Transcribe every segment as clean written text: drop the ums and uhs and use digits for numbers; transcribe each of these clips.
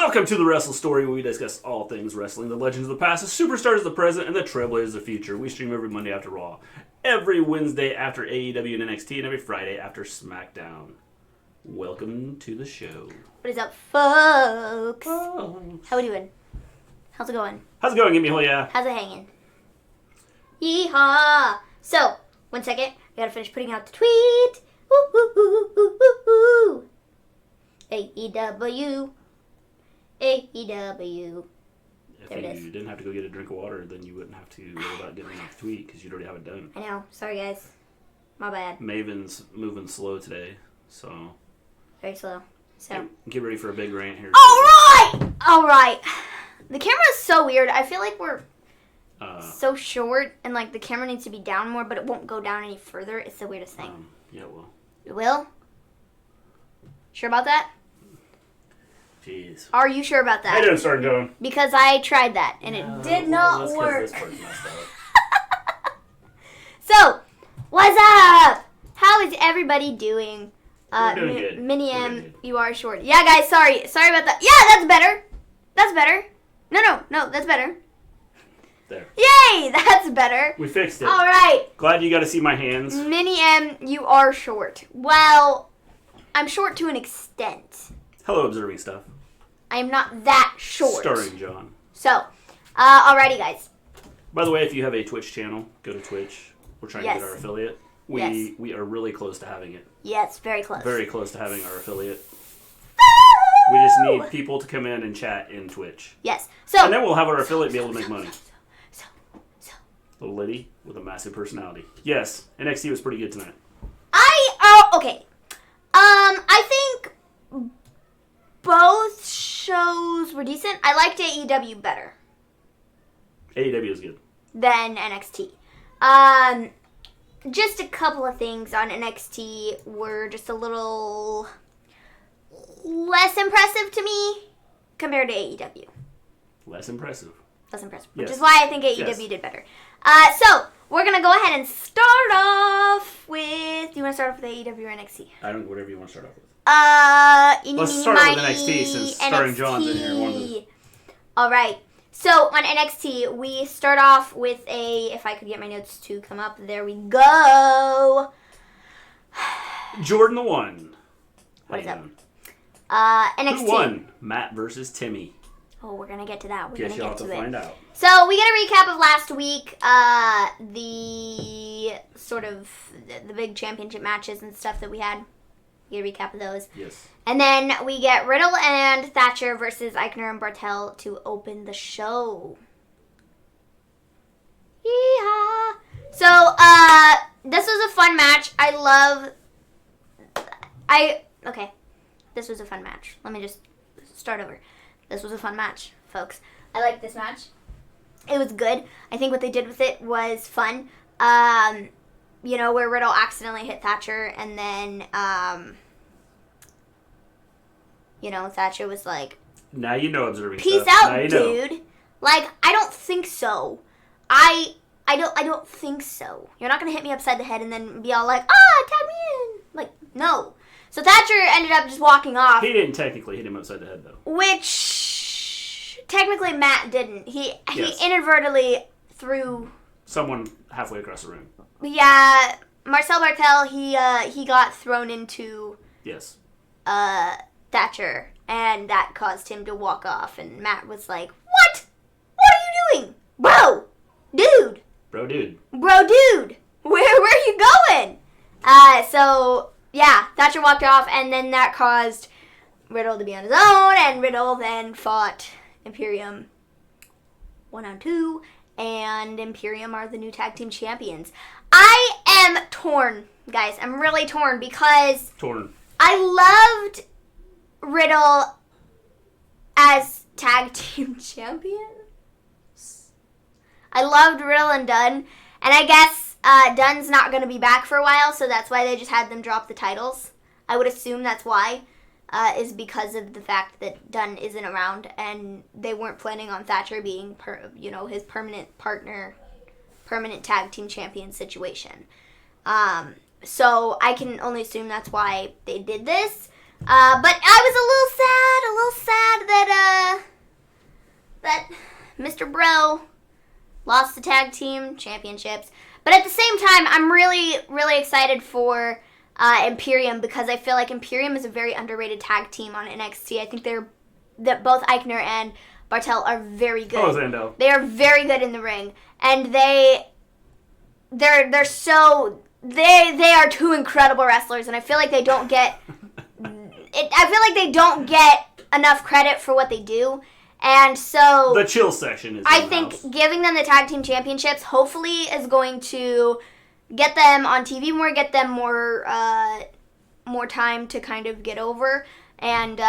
Welcome to the Wrestle Story, where we discuss all things wrestling, the legends of the past, the superstars of the present, and the trailblazers of the future. We stream every Monday after Raw, every Wednesday after AEW and NXT, and every Friday after SmackDown. Welcome to the show. What is up, folks? How we doing? How's it going? How's it going? Give me a hell yeah. How's it hanging? Yeehaw! So, 1 second. I gotta finish putting out the tweet. Woo, woo, woo, woo, woo, woo. AEW. AEW. If you didn't have to go get a drink of water, then you wouldn't have to worry about getting off the tweet, because you'd already have it done. I know. Sorry, guys. My bad. Maven's moving slow today, so... Very slow. So Get ready for a big rant here. Alright! The camera is so weird. I feel like we're so short, and like the camera needs to be down more, but it won't go down any further. It's the weirdest thing. Yeah, it will. It will? Sure about that? Jeez. Are you sure about that? How you doing, Sergeant John? Because I tried that, and it did not work. This part's messed up. So, what's up? How is everybody doing? We're doing good. Mini M, you are short. Yeah, guys, sorry about that. Yeah, that's better. That's better. No, that's better. There. Yay, that's better. We fixed it. All right. Glad you got to see my hands. Mini M, you are short. Well, I'm short to an extent. Hello, observing stuff. I am not that short. Starring John. So, alrighty, guys. By the way, if you have a Twitch channel, go to Twitch. We're trying to get our affiliate. Yes. We are really close to having it. Yes, very close. Very close to having our affiliate. We just need people to come in and chat in Twitch. Yes. So. And then we'll have our affiliate be able to make money. So. Little Liddy with a massive personality. Yes, NXT was pretty good tonight. Okay. I think both shows were decent. I liked AEW better. AEW is good. Than NXT. Just a couple of things on NXT were just a little less impressive to me compared to AEW. Less impressive. Which is why I think AEW did better. So, we're going to go ahead and start off with... Do you want to start off with AEW or NXT? Whatever you want to start off with. Let's start off with NXT since starring John's in here. Alright. So, on NXT, we start off with if I could get my notes to come up, there we go. Jordan the One. What is up? NXT. Who won? Matt versus Timmy. Oh, we're going to get to that. Guess you'll have to find out. So, we get a recap of last week. The sort of the big championship matches and stuff that we had. We get a recap of those. Yes. And then we get Riddle and Thatcher versus Eichner and Bartel to open the show. Yeehaw! So, this was a fun match. Okay. This was a fun match. Let me just start over. This was a fun match, folks. I liked this match. It was good. I think what they did with it was fun. Where Riddle accidentally hit Thatcher, and then, Thatcher was like, now you know observing peace stuff. out, dude. Like, I don't think so. I don't think so. You're not gonna hit me upside the head and then be all like, tag me in. Like, no. So Thatcher ended up just walking off. He didn't technically hit him upside the head, though. Which, technically, Matt didn't. He inadvertently threw... someone halfway across the room. Yeah, Marcel Bartel, he got thrown into... Yes. Thatcher, and that caused him to walk off, and Matt was like, what? What are you doing? Bro! Dude! Bro, dude. Where are you going? Yeah, Thatcher walked off, and then that caused Riddle to be on his own, and Riddle then fought Imperium 1-on-2, and Imperium are the new tag team champions. I am torn, guys. I'm really torn because... I loved Riddle as tag team champions. I loved Riddle and Dunn, and I guess Dunn's not going to be back for a while, so that's why they just had them drop the titles. I would assume that's why, is because of the fact that Dunn isn't around, and they weren't planning on Thatcher being, his permanent partner, permanent tag team champion situation. So I can only assume that's why they did this. But I was a little sad that Mr. Bro lost the tag team championships. But at the same time, I'm really, really excited for Imperium because I feel like Imperium is a very underrated tag team on NXT. I think that both Eichner and Bartel are very good. Oh, Zando. They are very good in the ring, and they're so they are two incredible wrestlers, and I feel like they don't get enough credit for what they do. And so the chill section is. I think giving them the tag team championships hopefully is going to get them on TV more, get them more time to kind of get over, and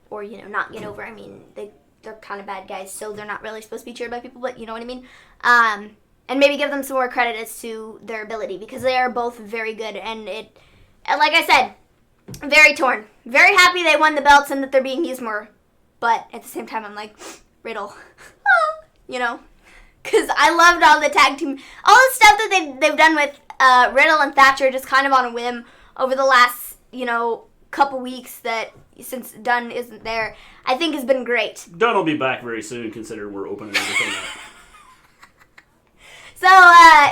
or not get over. I mean they're kind of bad guys, so they're not really supposed to be cheered by people, but you know what I mean. And maybe give them some more credit as to their ability because they are both very good. And like I said, very torn. Very happy they won the belts and that they're being used more. But at the same time, I'm like, Riddle, because I loved all the tag team, all the stuff that they've done with Riddle and Thatcher just kind of on a whim over the last, couple weeks since Dunn isn't there, I think has been great. Dunn will be back very soon, considering we're opening everything up. So,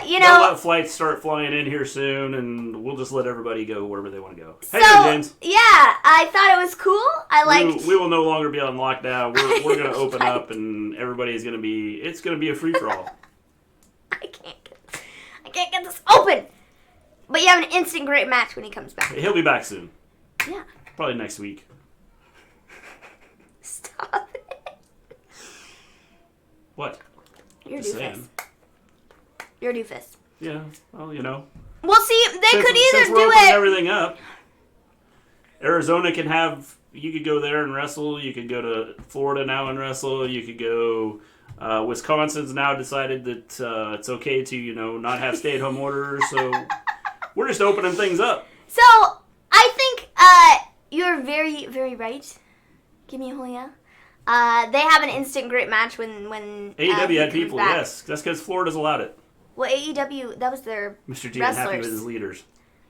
They'll let flights start flying in here soon, and we'll just let everybody go wherever they want to go. Hey there, James. Yeah, I thought it was cool. I liked... We will no longer be on lockdown. We're going to open up, and everybody's going to be... It's going to be a free-for-all. I can't get this open! But you have an instant great match when he comes back. He'll be back soon. Yeah. Probably next week. Stop it. What? You're doofus. You're a doofus. Yeah, well, Well, see, they could either do it... everything up. Arizona can have... You could go there and wrestle. You could go to Florida now and wrestle. You could go... Wisconsin's now decided that it's okay to, not have stay-at-home orders. So we're just opening things up. So I think you're very, very right. Give me a whole yeah. They have an instant great match when AEW had people, back. Yes. That's because Florida's allowed it. Well, AEW, that was their Mr. G wrestlers. happy with his leaders.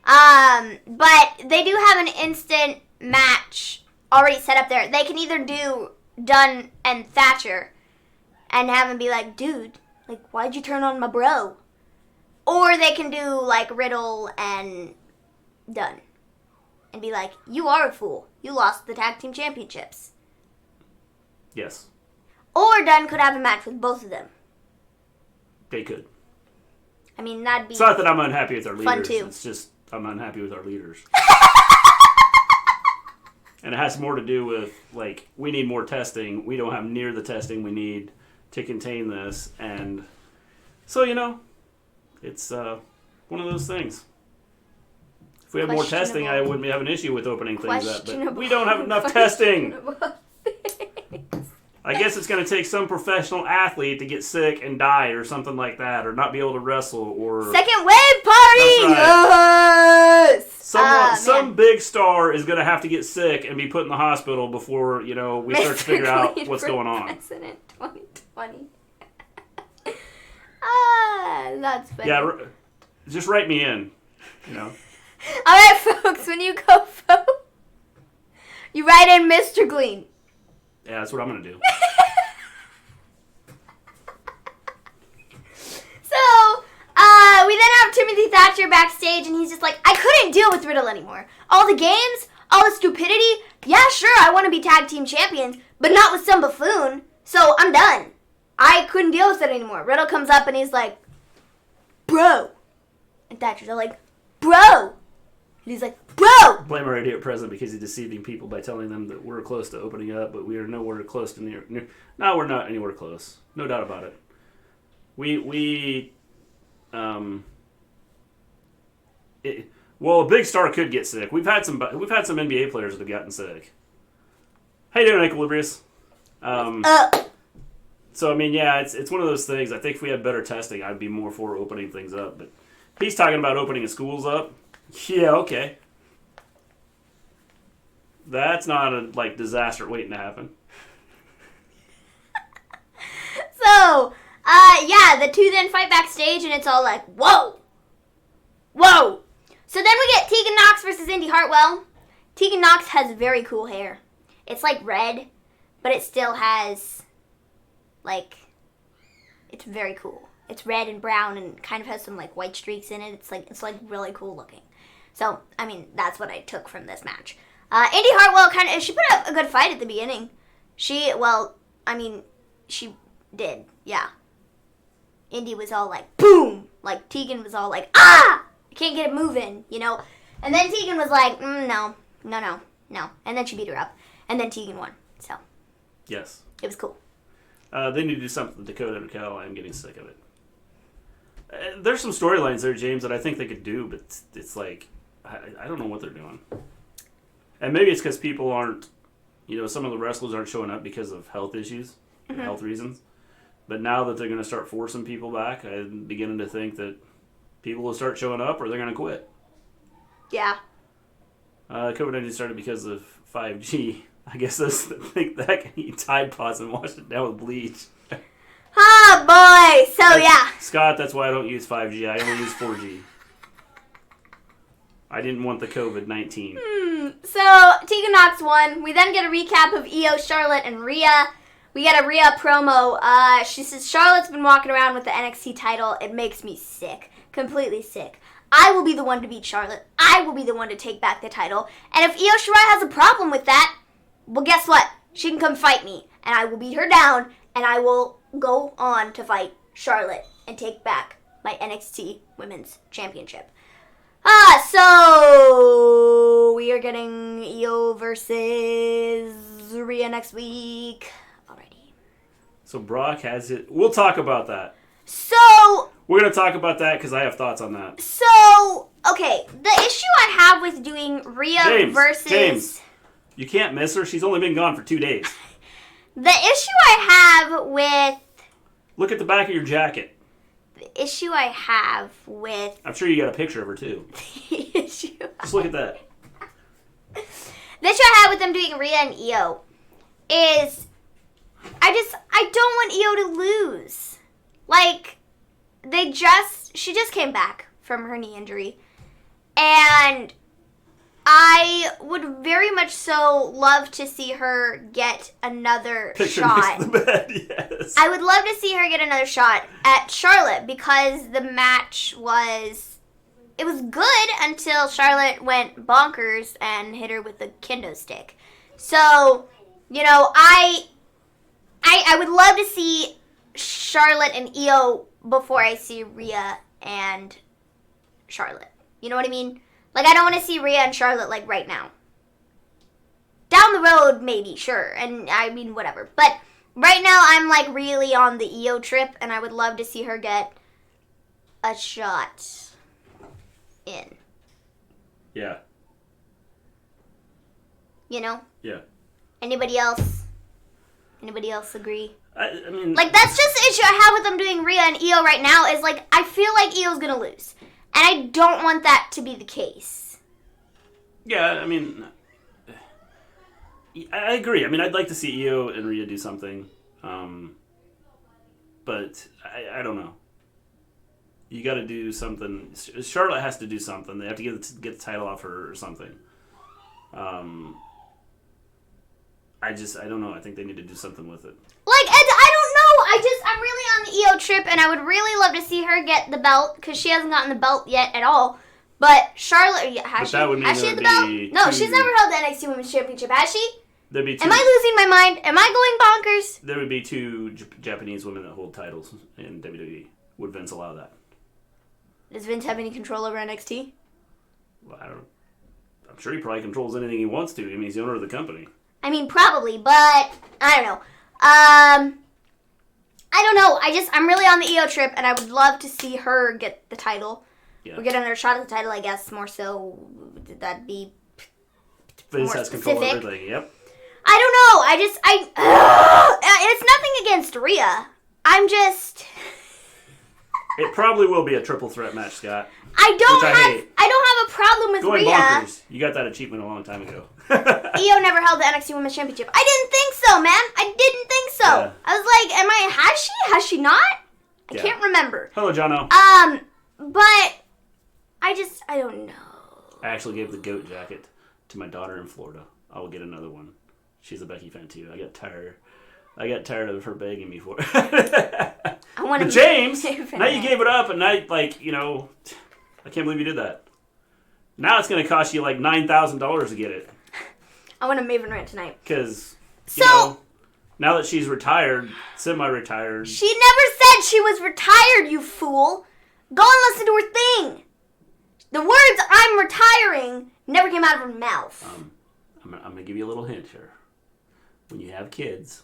But they do have an instant match already set up there. They can either do Dunn and Thatcher and have him be like, dude, like, why'd you turn on my bro? Or they can do, like, Riddle and Dunn and be like, you are a fool. You lost the tag team championships. Yes. Or Dunn could have a match with both of them. They could. I mean, that'd be It's not that I'm unhappy with our leaders. fun too. It's just I'm unhappy with our leaders. And it has more to do with, like, we need more testing. We don't have near the testing we need to contain this. And so, it's one of those things. If we had more testing, I wouldn't have an issue with opening things up. But we don't have enough testing. I guess it's going to take some professional athlete to get sick and die or something like that, or not be able to wrestle, or... Second wave party! Right. Yes! Some big star is going to have to get sick and be put in the hospital before, we start to figure out what's going on. President 2020. That's funny. Yeah, just write me in, All right, folks, when you go vote, you write in Mr. Gleen. Yeah, that's what I'm going to do. So, we then have Timothy Thatcher backstage, and he's just like, I couldn't deal with Riddle anymore. All the games, all the stupidity, yeah, sure, I want to be tag team champions, but not with some buffoon, so I'm done. I couldn't deal with it anymore. Riddle comes up, and he's like, bro. And Thatcher's all like, bro. And he's like, bro! Blame our idiot president because he's deceiving people by telling them that we're close to opening up, but we are nowhere close to near. No, we're not anywhere close. No doubt about it. Well, a big star could get sick. We've had some NBA players that have gotten sick. How you doing, Equilibrius? So I mean, yeah, it's one of those things. I think if we had better testing, I'd be more for opening things up. But he's talking about opening schools up. Yeah, okay. That's not a disaster waiting to happen. So, yeah, the two then fight backstage, and it's all like, whoa, whoa. So then we get Tegan Nox versus Indy Hartwell, Tegan Nox has very cool hair. It's like red, but it still has, like, it's very cool. It's red and brown and kind of has some, like, white streaks in it. It's like really cool looking. So, I mean, that's what I took from this match. Indy Hartwell she put up a good fight at the beginning. She did, yeah. Indy was all like, boom! Like, Tegan was all like, ah! I can't get it moving, you know? And then Tegan was like, no. And then she beat her up. And then Tegan won, so. Yes. It was cool. They need to do something with Dakota and Raquel. I'm getting sick of it. There's some storylines there, James, that I think they could do, but it's like, I don't know what they're doing. And maybe it's because people aren't, some of the wrestlers aren't showing up because of health issues, health reasons. But now that they're going to start forcing people back, I'm beginning to think that people will start showing up or they're going to quit. Yeah. COVID-19 started because of 5G. I guess those think that can eat Tide Pods and wash it down with bleach. Oh, boy. So, yeah. Scott, that's why I don't use 5G. I only use 4G. I didn't want the COVID-19. So, Tegan Nox won. We then get a recap of Io, Charlotte, and Rhea. We get a Rhea promo. She says, Charlotte's been walking around with the NXT title. It makes me sick. Completely sick. I will be the one to beat Charlotte. I will be the one to take back the title. And if Io Shirai has a problem with that, well, guess what? She can come fight me. And I will beat her down. And I will go on to fight Charlotte and take back my NXT Women's Championship. So we are getting Io versus Rhea next week already. So Brock has it. We'll talk about that. So we're going to talk about that because I have thoughts on that. So, okay, the issue I have with doing Rhea versus... James, you can't miss her. She's only been gone for 2 days. The issue I have with... Look at the back of your jacket. The issue I have with... I'm sure you got a picture of her, too. The issue... Just look at that. The issue I have with them doing Rhea and Io is... I don't want Io to lose. Like, she just came back from her knee injury. And I would very much so love to see her get another shot. Next to the bed, yes. I would love to see her get another shot at Charlotte because the match was good until Charlotte went bonkers and hit her with a kendo stick. So, I would love to see Charlotte and Io before I see Rhea and Charlotte. You know what I mean? Like, I don't want to see Rhea and Charlotte, like, right now. Down the road, maybe, sure. And, I mean, whatever. But right now, I'm, like, really on the Io trip, and I would love to see her get a shot in. Yeah. Yeah. Anybody else agree? I mean... Like, that's just the issue I have with them doing Rhea and Io right now, is, like, I feel like Io's gonna lose. And I don't want that to be the case. Yeah, I mean... I agree. I mean, I'd like to see Io and Rhea do something. But I don't know. You got to do something. Charlotte has to do something. They have to get the title off her or something. I don't know. I think they need to do something with it. Like, I don't know. I'm really on the Io trip, and I would really love to see her get the belt, because she hasn't gotten the belt yet at all. But Charlotte, has she had the belt? No, she's never held the NXT Women's Championship, has she? There'd be two. Am I losing my mind? Am I going bonkers? There would be 2 Japanese women that hold titles in WWE. Would Vince allow that? Does Vince have any control over NXT? Well, I'm sure he probably controls anything he wants to. I mean, he's the owner of the company. I mean, probably, but I don't know. I don't know. I'm really on the Io trip, and I would love to see her get the title. Yeah. Or get another shot at the title, I guess, more so. That'd be Vince has control of everything, yep. I don't know. It's nothing against Rhea. It probably will be a triple threat match, Scott. I don't have a problem with Going Rhea. Bonkers. You got that achievement a long time ago. Io never held the NXT Women's Championship. I didn't think so, man. I didn't think so. Yeah. I was like, has she? Has she not? I can't remember. Hello, Jono. But I don't know. I actually gave the goat jacket to my daughter in Florida. I will get another one. She's a Becky fan too. I got tired of her begging me for it. I want to. James, now you gave it up, and now I can't believe you did that. Now it's going to cost you like $9,000 to get it. I want a Maven rant tonight. Because now that she's retired, semi-retired. She never said she was retired, you fool. Go and listen to her thing. The words "I'm retiring" never came out of her mouth. I'm going to give you a little hint here. When you have kids,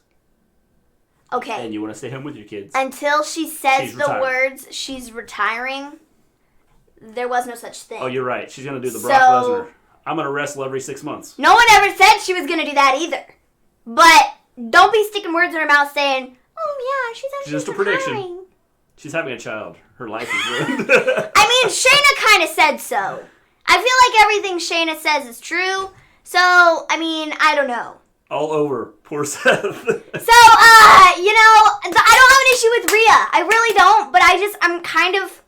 okay, and you want to stay home with your kids, until she says the words "she's retiring," there was no such thing. Oh, you're right. She's going to do the Brock Lesnar. I'm going to wrestle every 6 months. No one ever said she was going to do that either. But don't be sticking words in her mouth saying, "Oh yeah, she's just a prediction." She's having a child. Her life is ruined. I mean, Shayna kind of said so. I feel like everything Shayna says is true. So, I mean, I don't know. All over. Poor Seth. So, I don't have an issue with Rhea. I really don't. But I'm kind of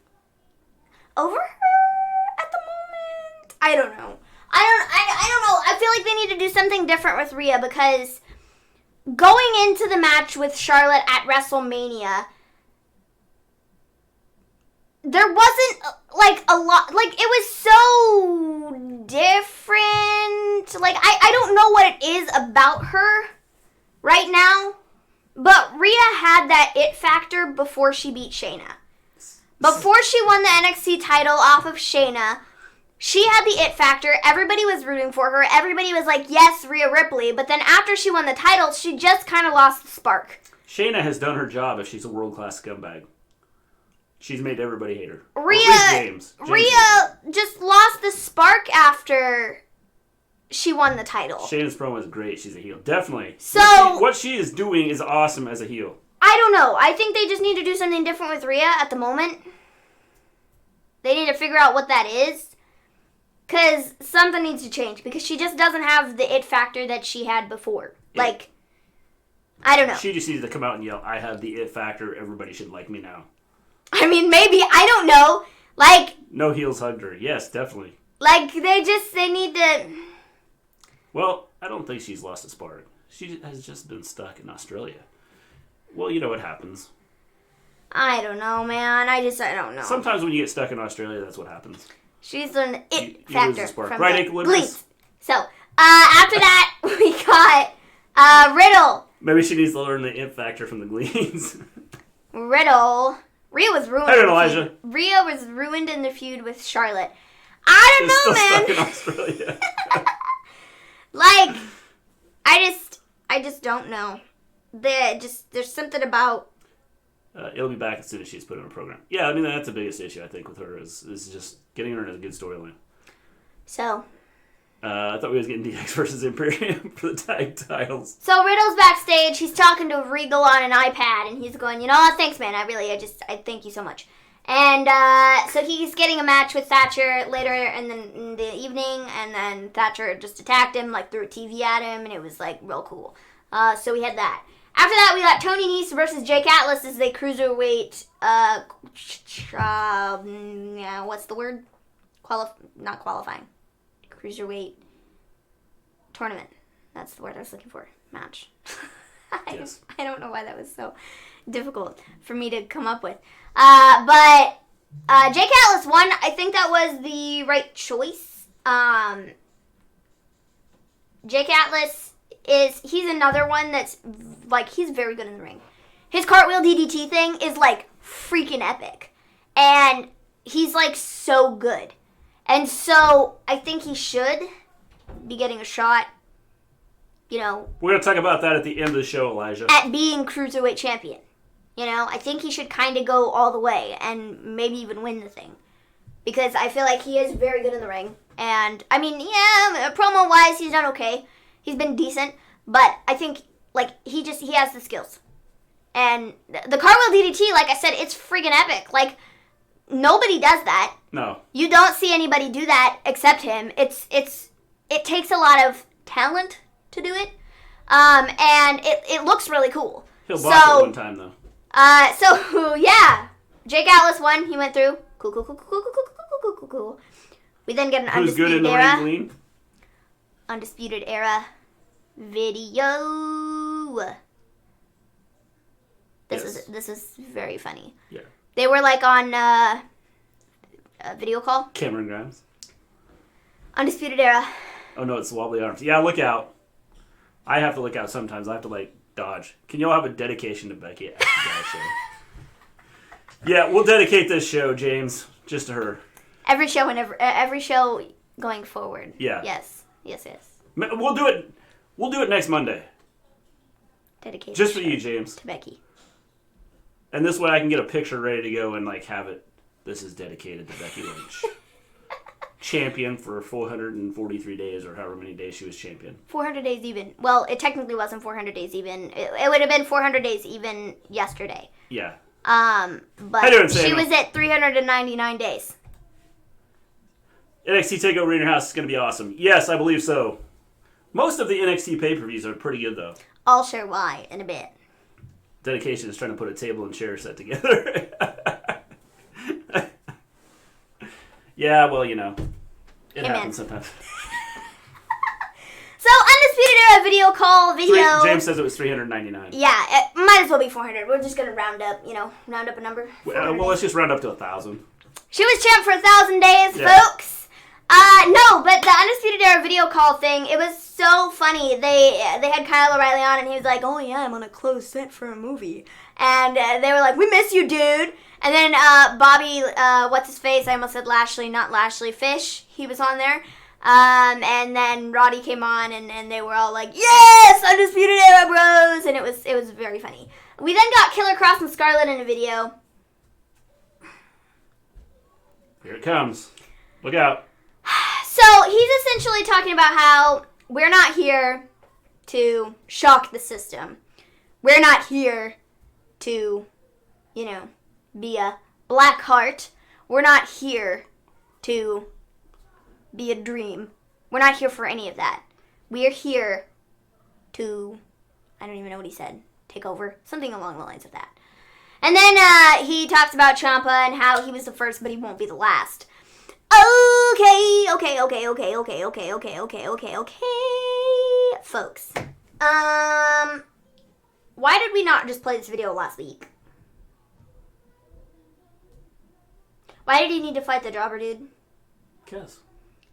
over her at the moment. I don't know. I don't know. I feel like they need to do something different with Rhea because going into the match with Charlotte at WrestleMania, there wasn't like a lot. Like, it was so different. Like, I don't know what it is about her right now, but Rhea had that it factor before she beat Shayna. Before she won the NXT title off of Shayna, she had the it factor. Everybody was rooting for her. Everybody was like, yes, Rhea Ripley. But then after she won the title, she just kind of lost the spark. Shayna has done her job if she's a world-class scumbag. She's made everybody hate her. Rhea just lost the spark after she won the title. Shayna's promo is great. She's a heel. Definitely. So what she is doing is awesome as a heel. I don't know. I think they just need to do something different with Rhea at the moment. They need to figure out what that is. Because something needs to change. Because she just doesn't have the it factor that she had before. Yeah. Like, I don't know. She just needs to come out and yell, "I have the it factor. Everybody should like me now." I mean, maybe. I don't know. Like, no heels hugged her. Yes, definitely. Like, they need to... Well, I don't think she's lost a spark. She has just been stuck in Australia. Well, you know what happens. I don't know, man. I don't know. Sometimes when you get stuck in Australia, that's what happens. She's an it factor from right, the Gleens. So, after that, we got Riddle. Maybe she needs to learn the it factor from the Gleens. Riddle. Rhea was ruined. Hey, Elijah. Rhea was ruined in the feud with Charlotte. I don't know, man. Stuck in Australia. Like, I just don't know. There's something about. It'll be back as soon as she's put in a program. Yeah, I mean that's the biggest issue I think with her is just getting her in a good storyline. So. I thought we was getting DX versus Imperium for the tag titles. So Riddle's backstage. He's talking to Regal on an iPad, and he's going, thanks, man. I thank you so much. And so he's getting a match with Thatcher later in the evening, and then Thatcher just attacked him, like threw a TV at him, and it was like real cool. So we had that. After that, we got Tony Nese versus Jake Atlas as they cruiserweight. What's the word? Not qualifying. Cruiserweight tournament. That's the word I was looking for. Match. Yes. I don't know why that was so difficult for me to come up with. But Jake Atlas won. I think that was the right choice. Jake Atlas he's another one that's like, he's very good in the ring. His cartwheel DDT thing is like freaking epic. And he's like so good. And so, I think he should be getting a shot, We're going to talk about that at the end of the show, Elijah. At being Cruiserweight Champion. I think he should kind of go all the way and maybe even win the thing. Because I feel like he is very good in the ring. And, I mean, yeah, promo-wise, he's done okay. He's been decent. But I think, like, he has the skills. And the cartwheel DDT, like I said, it's freaking epic. Like, nobody does that. No. You don't see anybody do that except him. It takes a lot of talent to do it. And it looks really cool. He'll block it one time though. So yeah. Jake Atlas won. He went through. Cool. We then get an Who's good in the ring, Gleen? Undisputed Era video. This was very funny. Yeah. They were like on a video call. Cameron Grimes. Undisputed Era. Oh no, it's Wobbly Arms. Yeah, look out. I have to look out sometimes. I have to like dodge. Can y'all have a dedication to Becky after that show? Yeah, we'll dedicate this show, James, just to her. Every show going forward. Yeah. Yes. We'll do it. We'll do it next Monday. Dedication. Just for you, James. To Becky. And this way I can get a picture ready to go and like have it. This is dedicated to Becky Lynch. Champion for 443 days or however many days she was champion. 400 days even. Well, it technically wasn't 400 days even. It would have been 400 days even yesterday. Yeah. But she was at 399 days. NXT TakeOver in your house is going to be awesome. Yes, I believe so. Most of the NXT pay-per-views are pretty good, though. I'll share why in a bit. Dedication is trying to put a table and chair set together. Yeah, well, you know. It happens sometimes. So, Undisputed Era video call video. James says it was 399. Yeah, it might as well be 400. We're just going to round up a number. Well, let's just round up to 1,000. She was champ for 1,000 days, folks. No, but the Undisputed Era video call thing, it was so funny. They had Kyle O'Reilly on, and he was like, oh yeah, I'm on a closed set for a movie. And they were like, we miss you, dude. And then Bobby, what's-his-face? I almost said Lashley, not Lashley. Fish, he was on there. And then Roddy came on, and they were all like, yes, Undisputed Era bros. And it was very funny. We then got Killer Kross and Scarlett in a video. Here it comes. Look out. So he's essentially talking about how we're not here to shock the system. We're not here to, be a black heart. We're not here to be a dream. We're not here for any of that. We're here to, I don't even know what he said, take over. Something along the lines of that. And then he talks about Ciampa and how he was the first, but he won't be the last. Okay, folks. Why did we not just play this video last week? Why did he need to fight the jobber, dude? Cuz.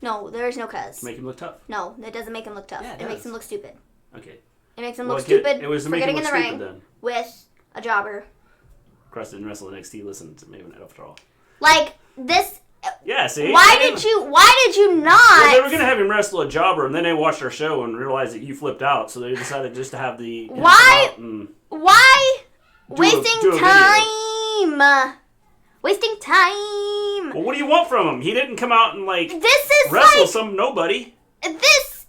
No, there is no cuz. To make him look tough. No, that doesn't make him look tough. Yeah, it makes him look stupid. Okay. It makes him look stupid it was to for make him getting in look the stupid, ring then. with a jobber. Cross didn't wrestle NXT. Listen to Maven after all. Like, this... Yeah, see? Why did you not... Well, they were going to have him wrestle a jobber, and then they watched our show and realized that you flipped out, so they decided just to have the... Why? Wasting do a time. Wasting time. Well, what do you want from him? He didn't come out and, this is wrestle some nobody. Just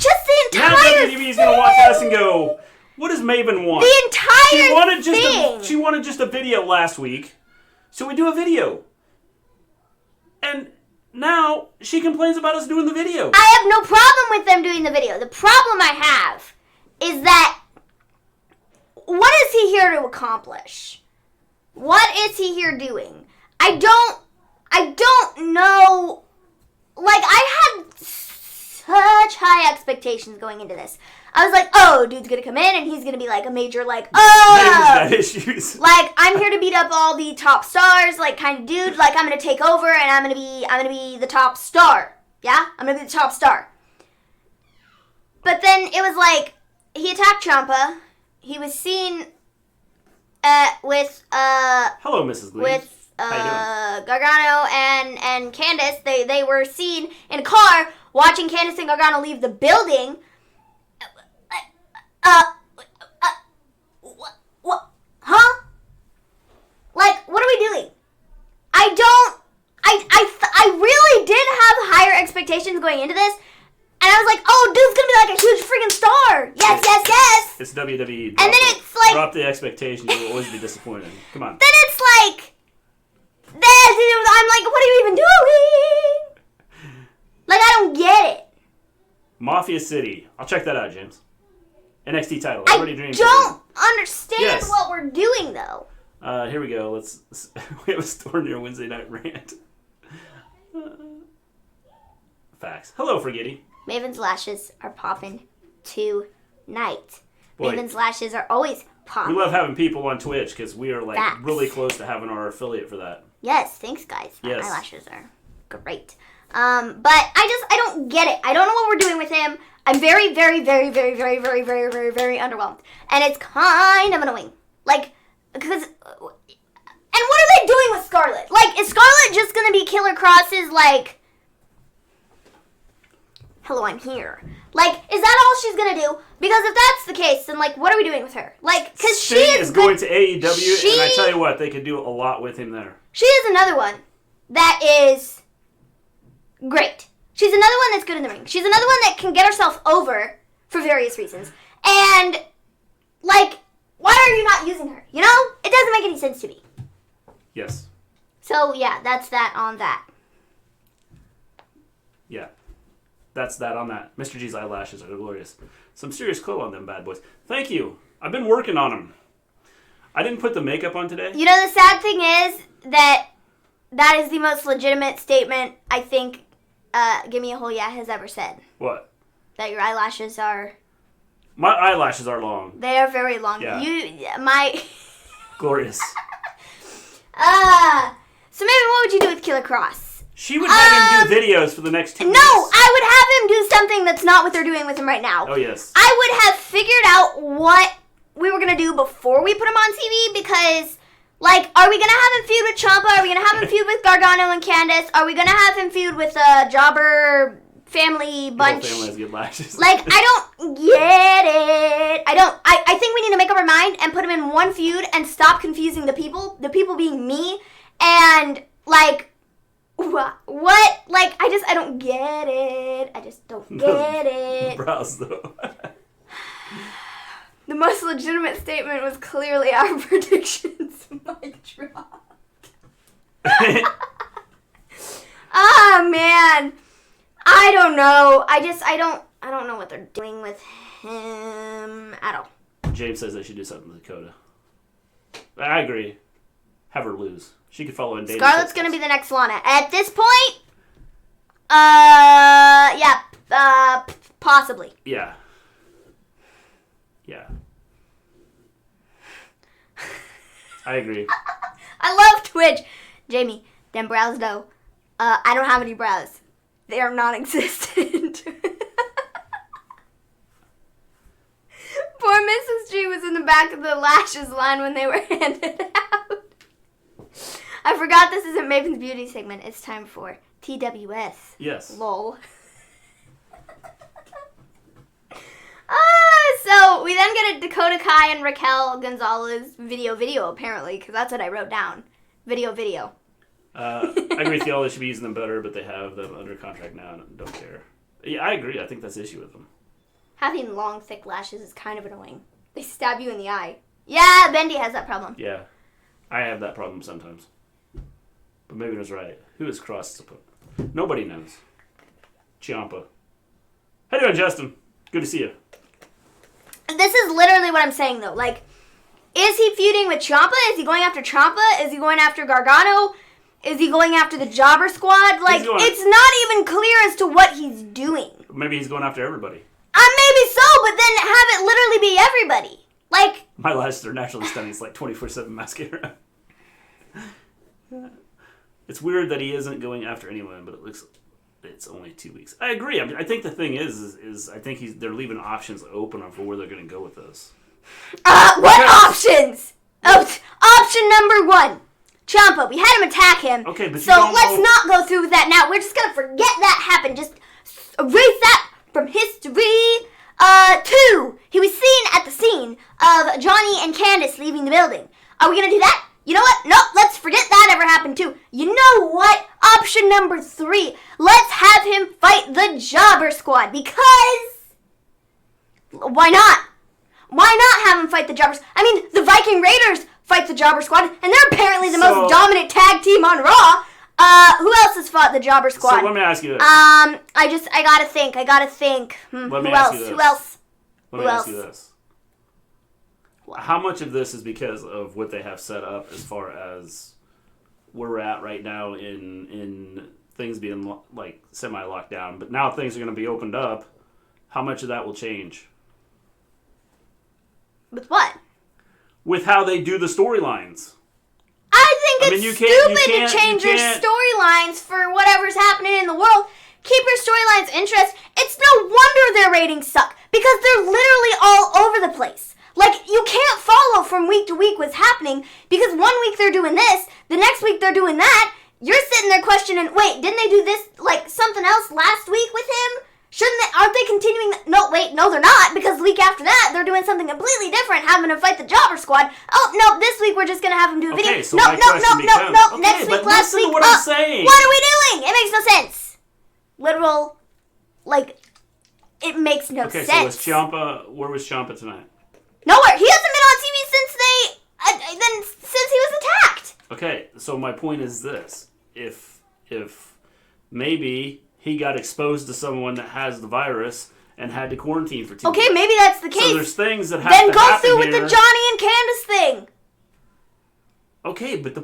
the entire now WWE's going to watch us and go, what does Maven want? The entire thing. She wanted just a video last week, so we do a video. And now she complains about us doing the video. I have no problem with them doing the video. The problem I have is that what is he here to accomplish? What is he here doing? I don't know. Like, I had such high expectations going into this. I was like, oh, dude's gonna come in and he's gonna be like a major, like, got issues. Like, I'm here to beat up all the top stars, like, kind of dude. Like, I'm gonna take over and I'm gonna be the top star. Yeah? I'm gonna be the top star. But then it was like, he attacked Ciampa. He was seen with hello, Mrs. Gleen. With Gargano and Candice. They were seen in a car watching Candice and Gargano leave the building. What? Huh? Like, what are we doing? I really did have higher expectations going into this. And I was like, oh, dude's gonna be like a huge freaking star. Yes. It's WWE. And then it's like... Drop the expectations. You will always be disappointed. Come on. Then it's like... I'm like, what are you even doing? Like, I don't get it. Mafia City. I'll check that out, James. NXT title. I Already dreamed don't understand what we're doing, though. Here we go. We have a store near Wednesday Night Rant. Facts. Hello, Forgetty. Maven's lashes are popping tonight. Boy, Maven's lashes are always popping. we love having people on Twitch because we are like Facts. really close to having our affiliate for that. Yes, thanks guys. My Yes. eyelashes are great. But I don't get it. I don't know what we're doing with him. I'm very, very, very, very, very, very, very, very, very underwhelmed. And it's kind of annoying. Like, because... And what are they doing with Scarlet? Like, is Scarlet just going to be Killer Cross's, like... Hello, I'm here. Like, is that all she's going to do? Because if that's the case, then, like, what are we doing with her? Like, because she is going to AEW, and I tell you what, they could do a lot with him there. She is another one that is great. She's another one that's good in the ring. She's another one that can get herself over for various reasons. And, like, why are you not using her? You know? It doesn't make any sense to me. Yes. So, yeah, that's that on that. Yeah. That's that on that. Mr. G's eyelashes are glorious. Some serious glow on them bad boys. Thank you. I've been working on them. I didn't put the makeup on today. You know, the sad thing is that is the most legitimate statement I think Give Me a Whole Yeah has ever said. What? That your eyelashes are... My eyelashes are long. They are very long. Yeah. So Glorious. maybe what would you do with Killer Cross? She would have him do videos for the next 2 No, weeks. I would have him do something that's not what they're doing with him right now. Oh, yes. I would have figured out what we were going to do before we put him on TV because, like, are we going to have him feud with Ciampa? Are we going to have him feud with Gargano and Candice? Are we going to have him feud with a Jobber family bunch? The whole family has good lashes. Like, I don't get it. I think we need to make up our mind and put him in one feud and stop confusing the people being me, and, like... What? Like, I don't get it. I just don't get it. Brows, though. The most legitimate statement was clearly our predictions. Mic drop. Oh, man. I don't know. I don't know what they're doing with him at all. James says they should do something with Dakota. I agree. Have her lose. She could follow in Dana. Scarlett's going to be the next Lana. At this point, possibly. Yeah. Yeah. I agree. I love Twitch. Jamie, them brows though. I don't have any brows. They are non-existent. Poor Mrs. G was in the back of the lashes line when they were handed out. I forgot this isn't Maven's Beauty segment. It's time for TWS. Yes. Lol. So we then get a Dakota Kai and Raquel Gonzalez video apparently, because that's what I wrote down. Video. I agree with y'all. They should be using them better, but they have them under contract now and don't care. Yeah, I agree. I think that's the issue with them. Having long, thick lashes is kind of annoying. They stab you in the eye. Yeah, Bendy has that problem. Yeah. I have that problem sometimes. But Maven was right. Who is Cross to put? Nobody knows. Ciampa. How you doing, Justin? Good to see you. This is literally what I'm saying, though. Like, is he feuding with Ciampa? Is he going after Ciampa? Is he going after Gargano? Is he going after the Jobber Squad? Like, it's not even clear as to what he's doing. Maybe he's going after everybody. Maybe so, but then have it literally be everybody. Like... My lashes are naturally stunning. It's like 24/7 mascara. It's weird that he isn't going after anyone, but it looks... It's only 2 weeks. I agree. I mean, I think the thing is I think they're leaving options open for where they're going to go with this. What options? Option number 1. Ciampa. We had him attack him. Okay, but so let's not go through with that now. We're just going to forget that happened. Just erase that from history. 2. He was seen at the scene of Johnny and Candice leaving the building. Are we going to do that? You know what? Nope, let's forget that ever happened too. You know what? Option number 3. Let's have him fight the Jobber Squad because... Why not? Why not have him fight the Jobbers? I mean, the Viking Raiders fight the Jobber Squad, and they're apparently the most dominant tag team on Raw. Who else has fought the Jobber Squad? So let me ask you this. I gotta think. Let me ask you this. Who else? Let me ask you this. How much of this is because of what they have set up as far as where we're at right now in things being like semi-locked down, but now things are going to be opened up. How much of that will change? With what? With how they do the storylines. I think it's stupid to change your storylines for whatever's happening in the world. Keep your storylines interest. It's no wonder their ratings suck because they're literally all over the place. Like, you can't follow from week to week what's happening because one week they're doing this, the next week they're doing that. You're sitting there questioning, wait, didn't they do this, like, something else last week with him? Aren't they continuing? No, wait, no, they're not, because the week after that, they're doing something completely different, having to fight the Jobber Squad. Oh, no, this week we're just going to have them do a video. So no, next week, last week. What I'm saying. What are we doing? It makes no sense. Literal, like, it makes no sense. Okay, so where was Ciampa tonight? Nowhere. He hasn't been on TV since he was attacked. Okay, so my point is this. If maybe he got exposed to someone that has the virus and had to quarantine for 2 weeks. Okay, maybe that's the case. So there's things that have then to go happen through here. with the Johnny and Candace thing. Okay, but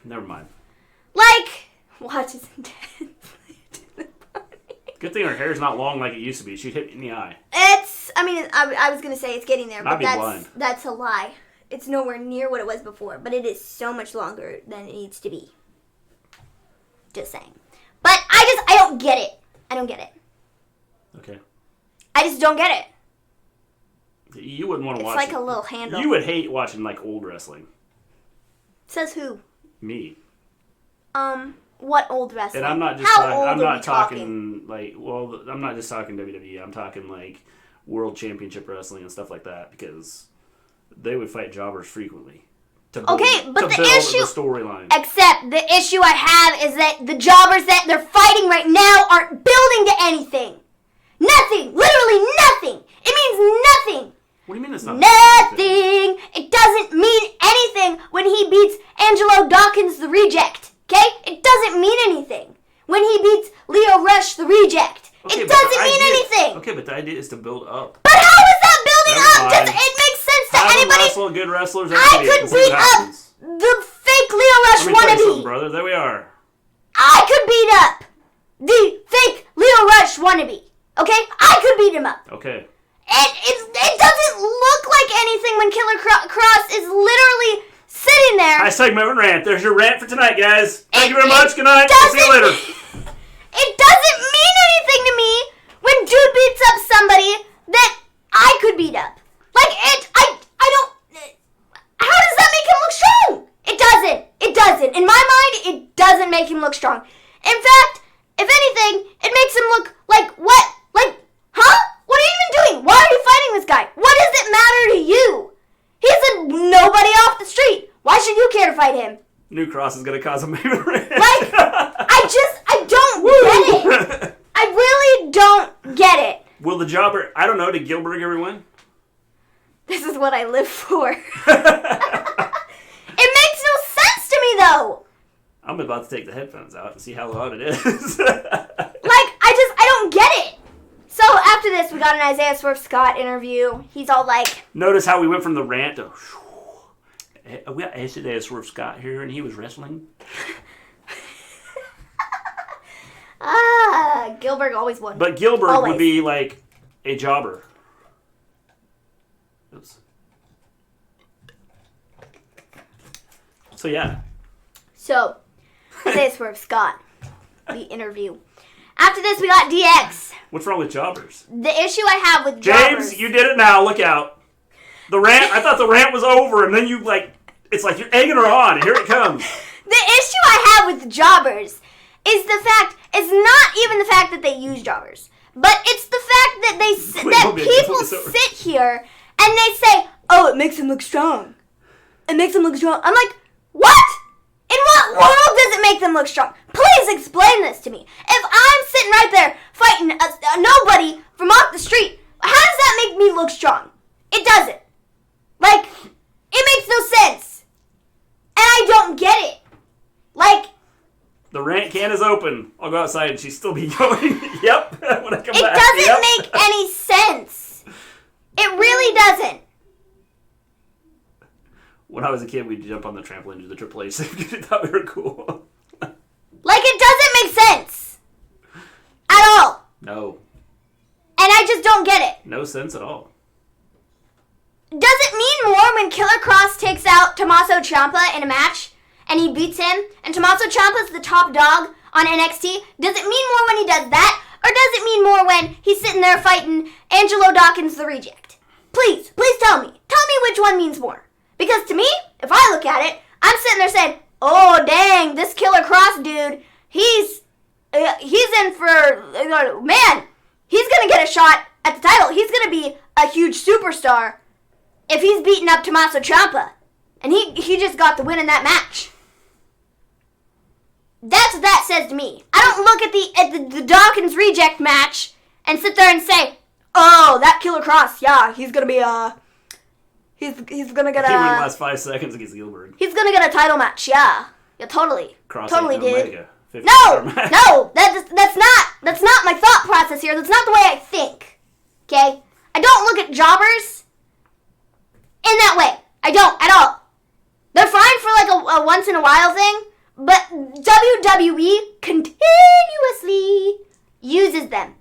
never mind. Like, watch his intense. Good thing her hair's not long like it used to be. She'd hit me in the eye. I was going to say it's getting there, but blind. That's a lie. It's nowhere near what it was before, but it is so much longer than it needs to be. Just saying. But I don't get it. I don't get it. Okay. I just don't get it. You wouldn't want to watch it. It's like a little handle. You would hate watching, like, old wrestling. Says who? Me. What old wrestling? And I'm not just I'm not talking like, well, I'm not just talking WWE. I'm talking like World Championship Wrestling and stuff like that because they would fight jobbers frequently. But the issue, storyline. Except the issue I have is that the jobbers that they're fighting right now aren't building to anything. Nothing. Literally nothing. It means nothing. What do you mean it's not nothing? It doesn't mean anything when he beats Angelo Dawkins the Reject. Okay? It doesn't mean anything. When he beats Lio Rush the Reject. It doesn't mean anything. Okay, but the idea is to build up. But how is that building up? It makes sense to anybody. Wrestle good wrestlers. I could beat up the fake Lio Rush wannabe. Brother, there we are. I could beat up the fake Lio Rush wannabe. Okay? I could beat him up. Okay. It doesn't look like anything when Killer Cross is literally sitting there. High segment rant. There's your rant for tonight, guys. Thank you very much. Good night. See you later. It doesn't mean anything to me when dude beats up somebody that I could beat up. Like, I don't... How does that make him look strong? It doesn't. It doesn't. In my mind, it doesn't make him look strong. In fact, if anything, it makes him look like what? Like, huh? What are you even doing? Why are you fighting this guy? What does it matter to you? He's a nobody off the street. Why should you care to fight him? New Cross is going to cause a Maven rant. Like, I don't get it. I really don't get it. Will the jobber, I don't know, did Gilbert ever win? This is what I live for. It makes no sense to me, though. I'm about to take the headphones out and see how loud it is. I don't get it. So after this, we got an Isaiah Swerve Scott interview. He's all like... Notice how we went from the rant to... We got Isaiah Swerve Scott here, and he was wrestling. Gilbert always won. But Gilbert would be like a jobber. Oops. So, yeah. So, Isaiah Swerve Scott, the interview. After this, we got DX. What's wrong with jobbers? The issue I have with jobbers... James, you did it now. Look out. The rant, I thought the rant was over, and then you, like, it's like you're egging her on, and here it comes. The issue I have with jobbers is the fact, it's not even the fact that they use jobbers, but it's the fact that people sit here and they say, oh, it makes him look strong. It makes him look strong. I'm like, what? In what world does it make them look strong? Please explain this to me. If I'm sitting right there fighting a nobody from off the street, how does that make me look strong? It doesn't. Like, it makes no sense. And I don't get it. Like... The rant can is open. I'll go outside and she'll still be going. Yep. When I come back. It doesn't make any sense. It really doesn't. When I was a kid, we'd jump on the trampoline to the Triple H. I thought we were cool. Like, it doesn't make sense. No sense at all. Does it mean more when Killer Kross takes out Tommaso Ciampa in a match and he beats him and Tommaso Ciampa's the top dog on NXT? Does it mean more when he does that? Or does it mean more when he's sitting there fighting Angelo Dawkins the Reject? Please tell me. Tell me which one means more. Because to me, if I look at it, I'm sitting there saying, oh dang, this Killer Kross dude, he's in for, man, he's going to get a shot at the title. He's going to be a huge superstar if he's beating up Tommaso Ciampa. And he just got the win in that match. That's what that says to me. I don't look at the Dawkins Reject match and sit there and say, oh, that Killer Kross, yeah, he's going to be, he's going to get a... He win the last 5 seconds against Gilbert. He's going to get a title match, yeah. Yeah, totally. Kross totally, dude. Omega. No, that's not my thought process here. That's not the way I think. Okay? I don't look at jobbers in that way. I don't at all. They're fine for like a once in a while thing, but WWE continuously uses them.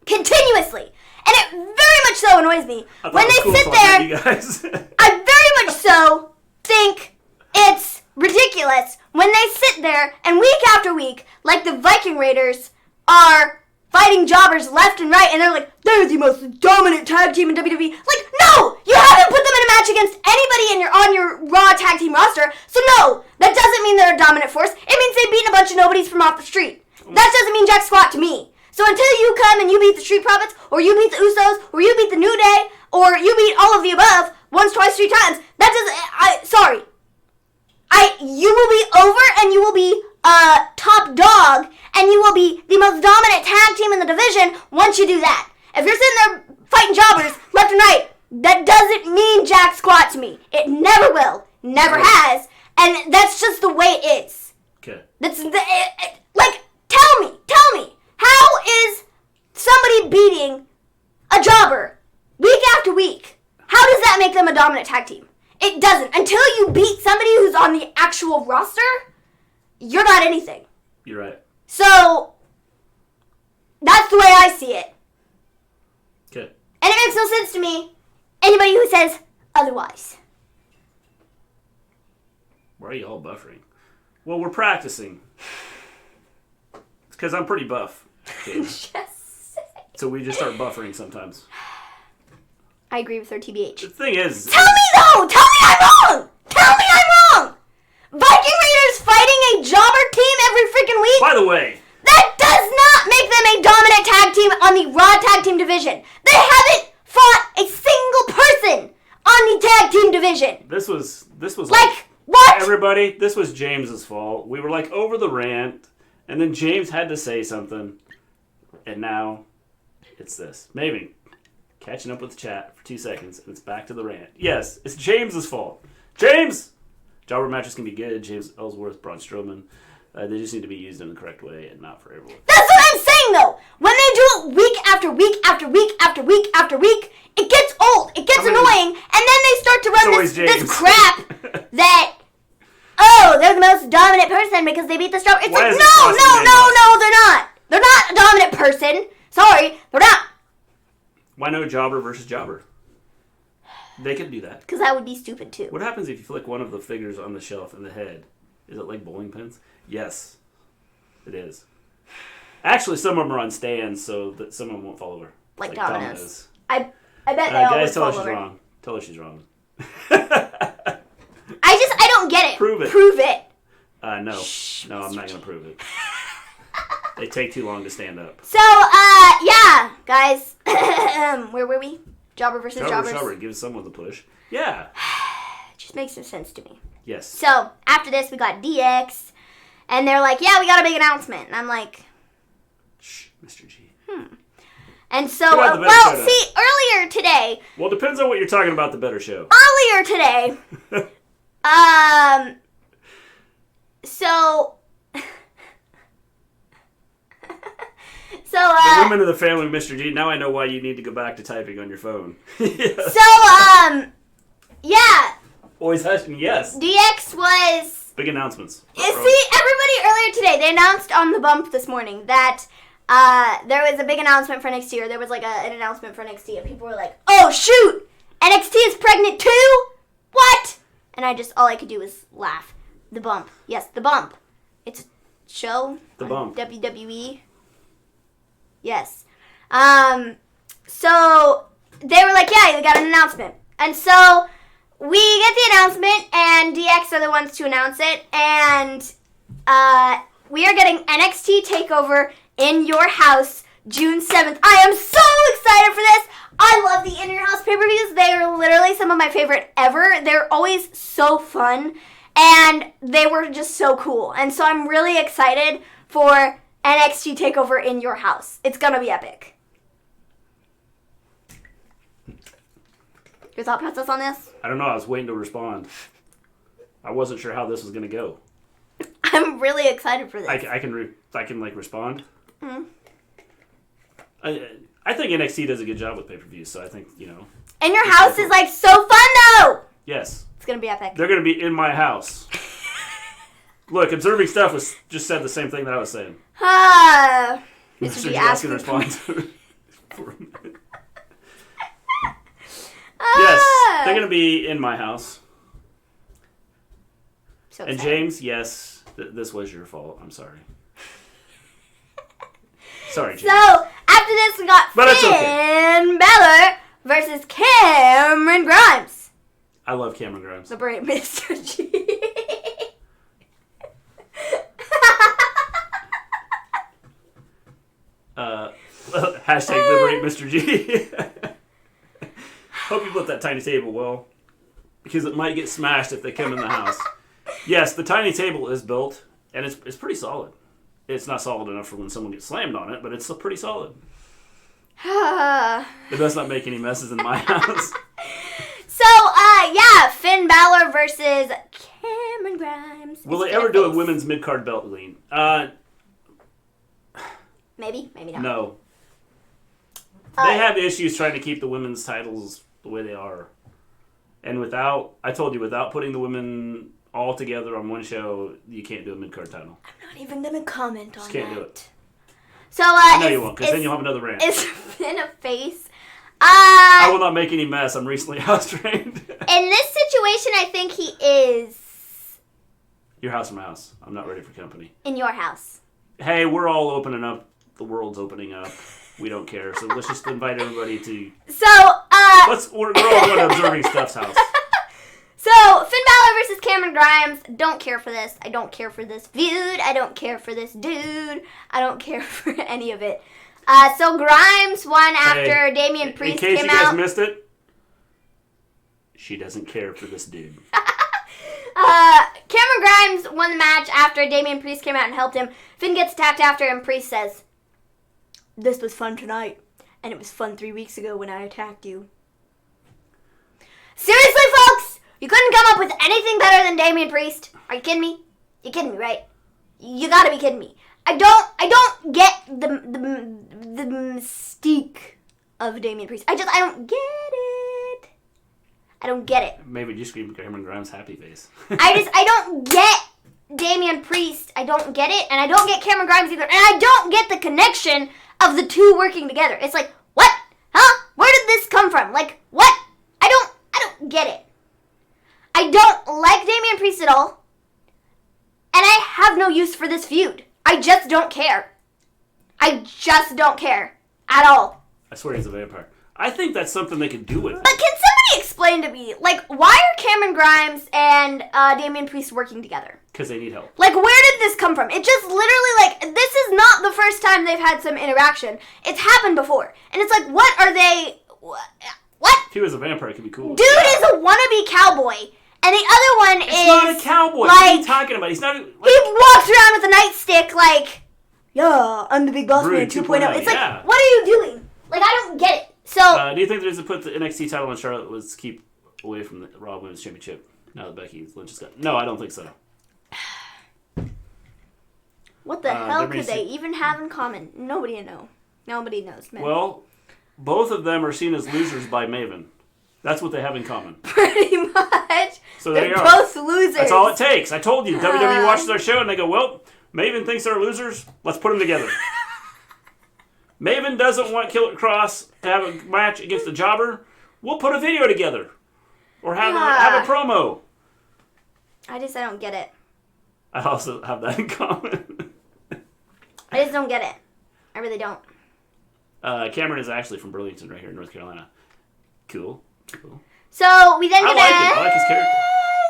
Continuously. And it very much so annoys me. When they sit there, you guys. I very much so think it's ridiculous when they sit there and week after week, like the Viking Raiders, are fighting jobbers left and right, and they're like, they're the most dominant tag team in WWE. Like, no! You haven't put them in a match against anybody on your Raw tag team roster, so no! That doesn't mean they're a dominant force. It means they've beaten a bunch of nobodies from off the street. That doesn't mean jack squat to me. So until you come and you beat the Street Profits, or you beat the Usos, or you beat the New Day, or you beat all of the above, once, twice, 3 times, that doesn't, sorry. You will be over, and you will be top dog, and you will be the most dominant tag team in the division once you do that. If you're sitting there fighting jobbers left and right, that doesn't mean jack squat to me. It never will, never has, and that's just the way it is. Okay. Tell me, how is somebody beating a jobber week after week? How does that make them a dominant tag team? It doesn't. Until you beat somebody who's on the actual roster, you're not anything. You're right. So, that's the way I see it. Okay. And it makes no sense to me, anybody who says otherwise. Why are you all buffering? Well, we're practicing. It's because I'm pretty buff. So we just start buffering sometimes. I agree with her, TBH. The thing is... Tell me though! Tell me I'm wrong! Tell me I'm wrong! Viking Raiders fighting a jobber team every freaking week? By the way... That does not make them a dominant tag team on the Raw Tag Team division. They haven't fought a single person on the tag team division. This was like what? Everybody, this was James's fault. We were like over the rant, and then James had to say something, and now it's this. Maybe catching up with the chat for 2 seconds, and it's back to the rant. Yes, it's James's fault. James! Jobber matches can be good. James Ellsworth, Braun Strowman. They just need to be used in the correct way and not for everyone. That's what I'm saying, though. When they do it week after week after week after week after week, it gets old. It gets annoying. And then they start to run this crap that, oh, they're the most dominant person because they beat the Strowman. It's like, no, they're not. They're not a dominant person. Sorry, they're not. Why no jobber versus jobber? They could do that. Because that would be stupid, too. What happens if you flick one of the figures on the shelf in the head? Is it like bowling pins? Yes, it is. Actually, some of them are on stands, so that some of them won't follow her. Like dominoes. I bet they guys, always tell her follow she's her. wrong. Tell her she's wrong. I don't get it. Prove it. Prove it. No, I'm not going to prove it. They take too long to stand up. So, yeah, guys. Where were we? Jobber versus jobbers. Jobber, give someone the push. Yeah. Just makes no sense to me. Yes. So, after this, we got DX. And they're like, yeah, we got a big announcement. And I'm like... Shh, Mr. G. And so, earlier today... Well, it depends on what you're talking about, the better show. Earlier today... So... the women of the family, Mr. G. Now I know why you need to go back to typing on your phone. Yes. So, yeah. Always hushing, yes. DX was... Big announcements. You see, everybody earlier today, they announced on the bump this morning that there was a big announcement for NXT, or there was like an announcement for NXT, and people were like, "Oh shoot, NXT is pregnant too? What?" And all I could do was laugh. The Bump, yes, The Bump. It's a show. The Bump. WWE. Yes. So they were like, "Yeah, you got an announcement," and so we get the announcement, and DX are the ones to announce it, and we are getting NXT TakeOver in your house June 7th. I am so excited for this. I love the In Your House pay-per-views. They are literally some of my favorite ever. They're always so fun, and they were just so cool. And so I'm really excited for NXT TakeOver in your house. It's going to be epic. Your thought process on this? I don't know. I was waiting to respond. I wasn't sure how this was going to go. I'm really excited for this. I can respond. Mm-hmm. I think NXT does a good job with pay-per-views, so I think, In your house is like so fun though. Yes. It's gonna be epic. They're gonna be in my house. Look, observing stuff just said the same thing that I was saying. Mr. G asking response. Yes, they're gonna be in my house. So and excited. James, yes, this was your fault. I'm sorry. Sorry, James. So after this, we got But it's Finn Balor versus Cameron Grimes. I love Cameron Grimes. The great Mr. G. Hashtag liberate Mr. G. Hope you built that tiny table well, because it might get smashed if they come in the house. Yes, the tiny table is built, and it's pretty solid. It's not solid enough for when someone gets slammed on it, but it's pretty solid. It does not make any messes in my house. So, Finn Balor versus Cameron Grimes. Will they ever do a women's mid-card belt, Gleen? Maybe not. No. They have issues trying to keep the women's titles the way they are. And without putting the women all together on one show, you can't do a mid-card title. I'm not even going to comment on Just can't that. do it. So, I know you won't, because then you'll have another rant. Is Finn a face? I will not make any mess. I'm recently house trained. In this situation, I think he is... Your house or my house. I'm not ready for company. In your house. Hey, we're all opening up. The world's opening up. We don't care. So let's just invite everybody to... We're all going to Observing Stuff's house. So, Finn Balor versus Cameron Grimes. Don't care for this. I don't care for this feud. I don't care for this dude. I don't care for any of it. So, Grimes won after Damian Priest came out. In case you guys missed it, she doesn't care for this dude. Cameron Grimes won the match after Damian Priest came out and helped him. Finn gets attacked after, and Priest says, "This was fun tonight, and it was fun 3 weeks ago when I attacked you." Seriously, folks? You couldn't come up with anything better than Damian Priest? Are you kidding me? You're kidding me, right? You gotta be kidding me. I don't get the mystique of Damian Priest. I don't get it. I don't get it. Maybe just scream Cameron Grimes' happy face. I don't get Damian Priest. I don't get it, and I don't get Cameron Grimes either, and I don't get the connection of the two working together. It's like, what? Huh? Where did this come from? Like, what? I don't get it. I don't like Damian Priest at all, and I have no use for this feud. I just don't care. I just don't care at all. I swear he's a vampire. I think that's something they could do with it. But can somebody explain to me, like, why are Cameron Grimes and Damian Priest working together? Because they need help. Like, where did this come from? It just literally, like, this is not the first time they've had some interaction. It's happened before. And it's like, what are they... What? If he was a vampire, it could be cool. Dude is a wannabe cowboy. And the other one is... It's not a cowboy. Like, what are you talking about? He's not... Like, he walks around with a nightstick like, yeah, I'm the big boss man 2.0. It's like, what are you doing? Like, I don't get it. So... do you think there's a put the NXT title on Charlotte was keep away from the Raw Women's Championship now that Becky Lynch has got... No, I don't think so. What the hell could they even have in common? Nobody knows, man. Well, both of them are seen as losers by Maven. That's what they have in common. Pretty much. So there you They're go. both losers. That's all it takes. I told you. WWE watches our show and they go, well, Maven thinks they're losers. Let's put them together. Maven doesn't want Killer Cross to have a match against the Jobber. We'll put a video together. Or have a promo. I don't get it. I also have that in common. I just don't get it. I really don't. Cameron is actually from Burlington right here in North Carolina. Cool. So we then get I like his character.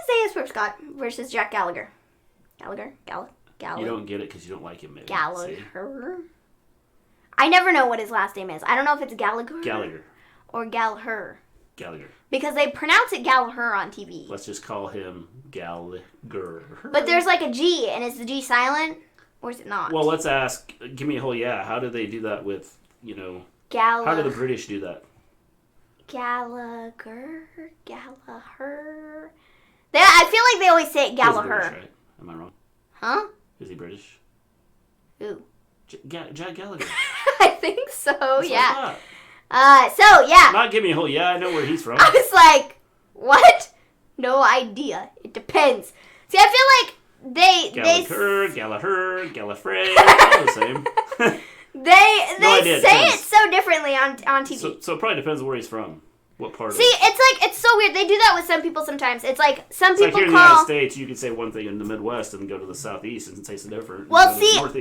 Isaiah Swerve Scott versus Jack Gallagher. Gallagher? You don't get it because you don't like him, maybe. Gallagher? I never know what his last name is. I don't know if it's Gallagher. Or Gallagher. Because they pronounce it Gallagher on TV. Let's just call him Gallagher. But there's like a G, and is the G silent? Or is it not? Well, let's ask, give me a whole how do they do that with, how do the British do that? Gallagher. I feel like they always say it Gallagher. British, right? Am I wrong? Huh? Is he British? Who? Jack Gallagher. I think so, That's yeah. What Not give me a whole I know where he's from. I was like, what? No idea. It depends. See, I feel like Gallagher, Gallifrey, all the same. They say it so differently on TV. So it probably depends where he's from. What part See, it's so weird. They do that with some people sometimes. It's like some people here in the United States, you could say one thing in the Midwest and go to the Southeast and say something different. Well, see, I'm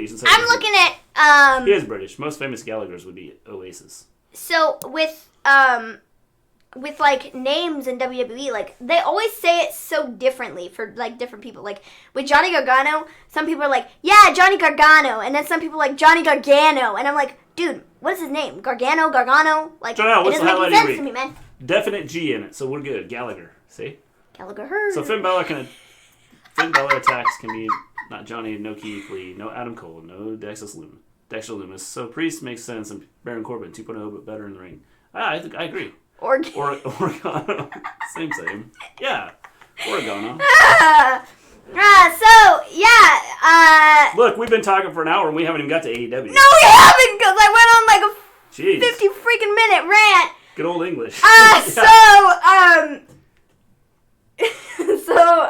looking at... He is British. Most famous Gallaghers would be Oasis. So, with like, names in WWE, like, they always say it so differently for, like, different people. Like, with Johnny Gargano, some people are like, yeah, Johnny Gargano. And then some people are like, Johnny Gargano. And I'm like, dude, what is his name? Gargano? Like, it doesn't make any sense to me, man. Definite G in it, so we're good. Gallagher. See? Gallagher. So Finn Balor attacks can be not Johnny, no Keith Lee, no Adam Cole, no Dexter Lumis. So Priest makes sense, and Baron Corbin 2.0, but better in the ring. I agree. Organo. Same. Yeah. Organo. Look, we've been talking for an hour and we haven't even got to AEW. No, we haven't, because I went on like a 50 freaking minute rant. Good old English. So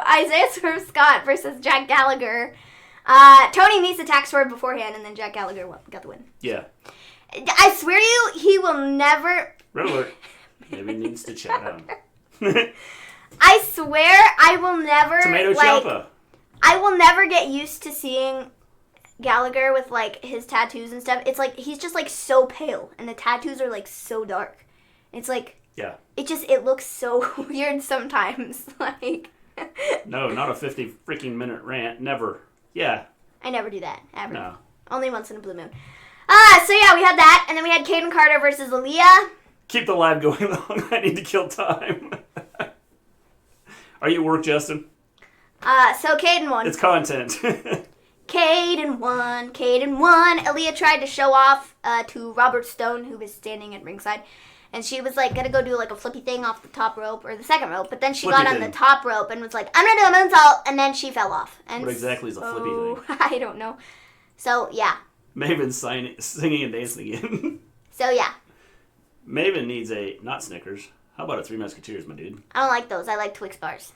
Isaiah Swerve Scott versus Jack Gallagher. Tony Nese attacked Swerve beforehand, and then Jack Gallagher got the win. Yeah. I swear to you, he will never... Red alert. Maybe he needs to chat on. I swear I will never... Tomato Ciampa. I will never get used to seeing Gallagher with, like, his tattoos and stuff. It's like, he's just, like, so pale, and the tattoos are, like, so dark. It's like... Yeah. It looks so weird sometimes. Like... No, not a 50 freaking minute rant. Never. Yeah. I never do that, ever. No. Only once in a blue moon. So yeah, we had that, and then we had Caden Carter versus Aaliyah. Keep the live going long. I need to kill time. Are you at work, Justin? So Caden won. It's content. Caden won. Aaliyah tried to show off to Robert Stone, who was standing at ringside. And she was, like, gonna go do, like, a flippy thing off the top rope, or the second rope. But then she got on the top rope and was like, I'm gonna do a moonsault, and then she fell off. And what exactly is a flippy thing? I don't know. So, yeah. Maven's singing and dancing again. So, yeah. Maven needs not Snickers. How about a Three Musketeers, my dude? I don't like those. I like Twix bars.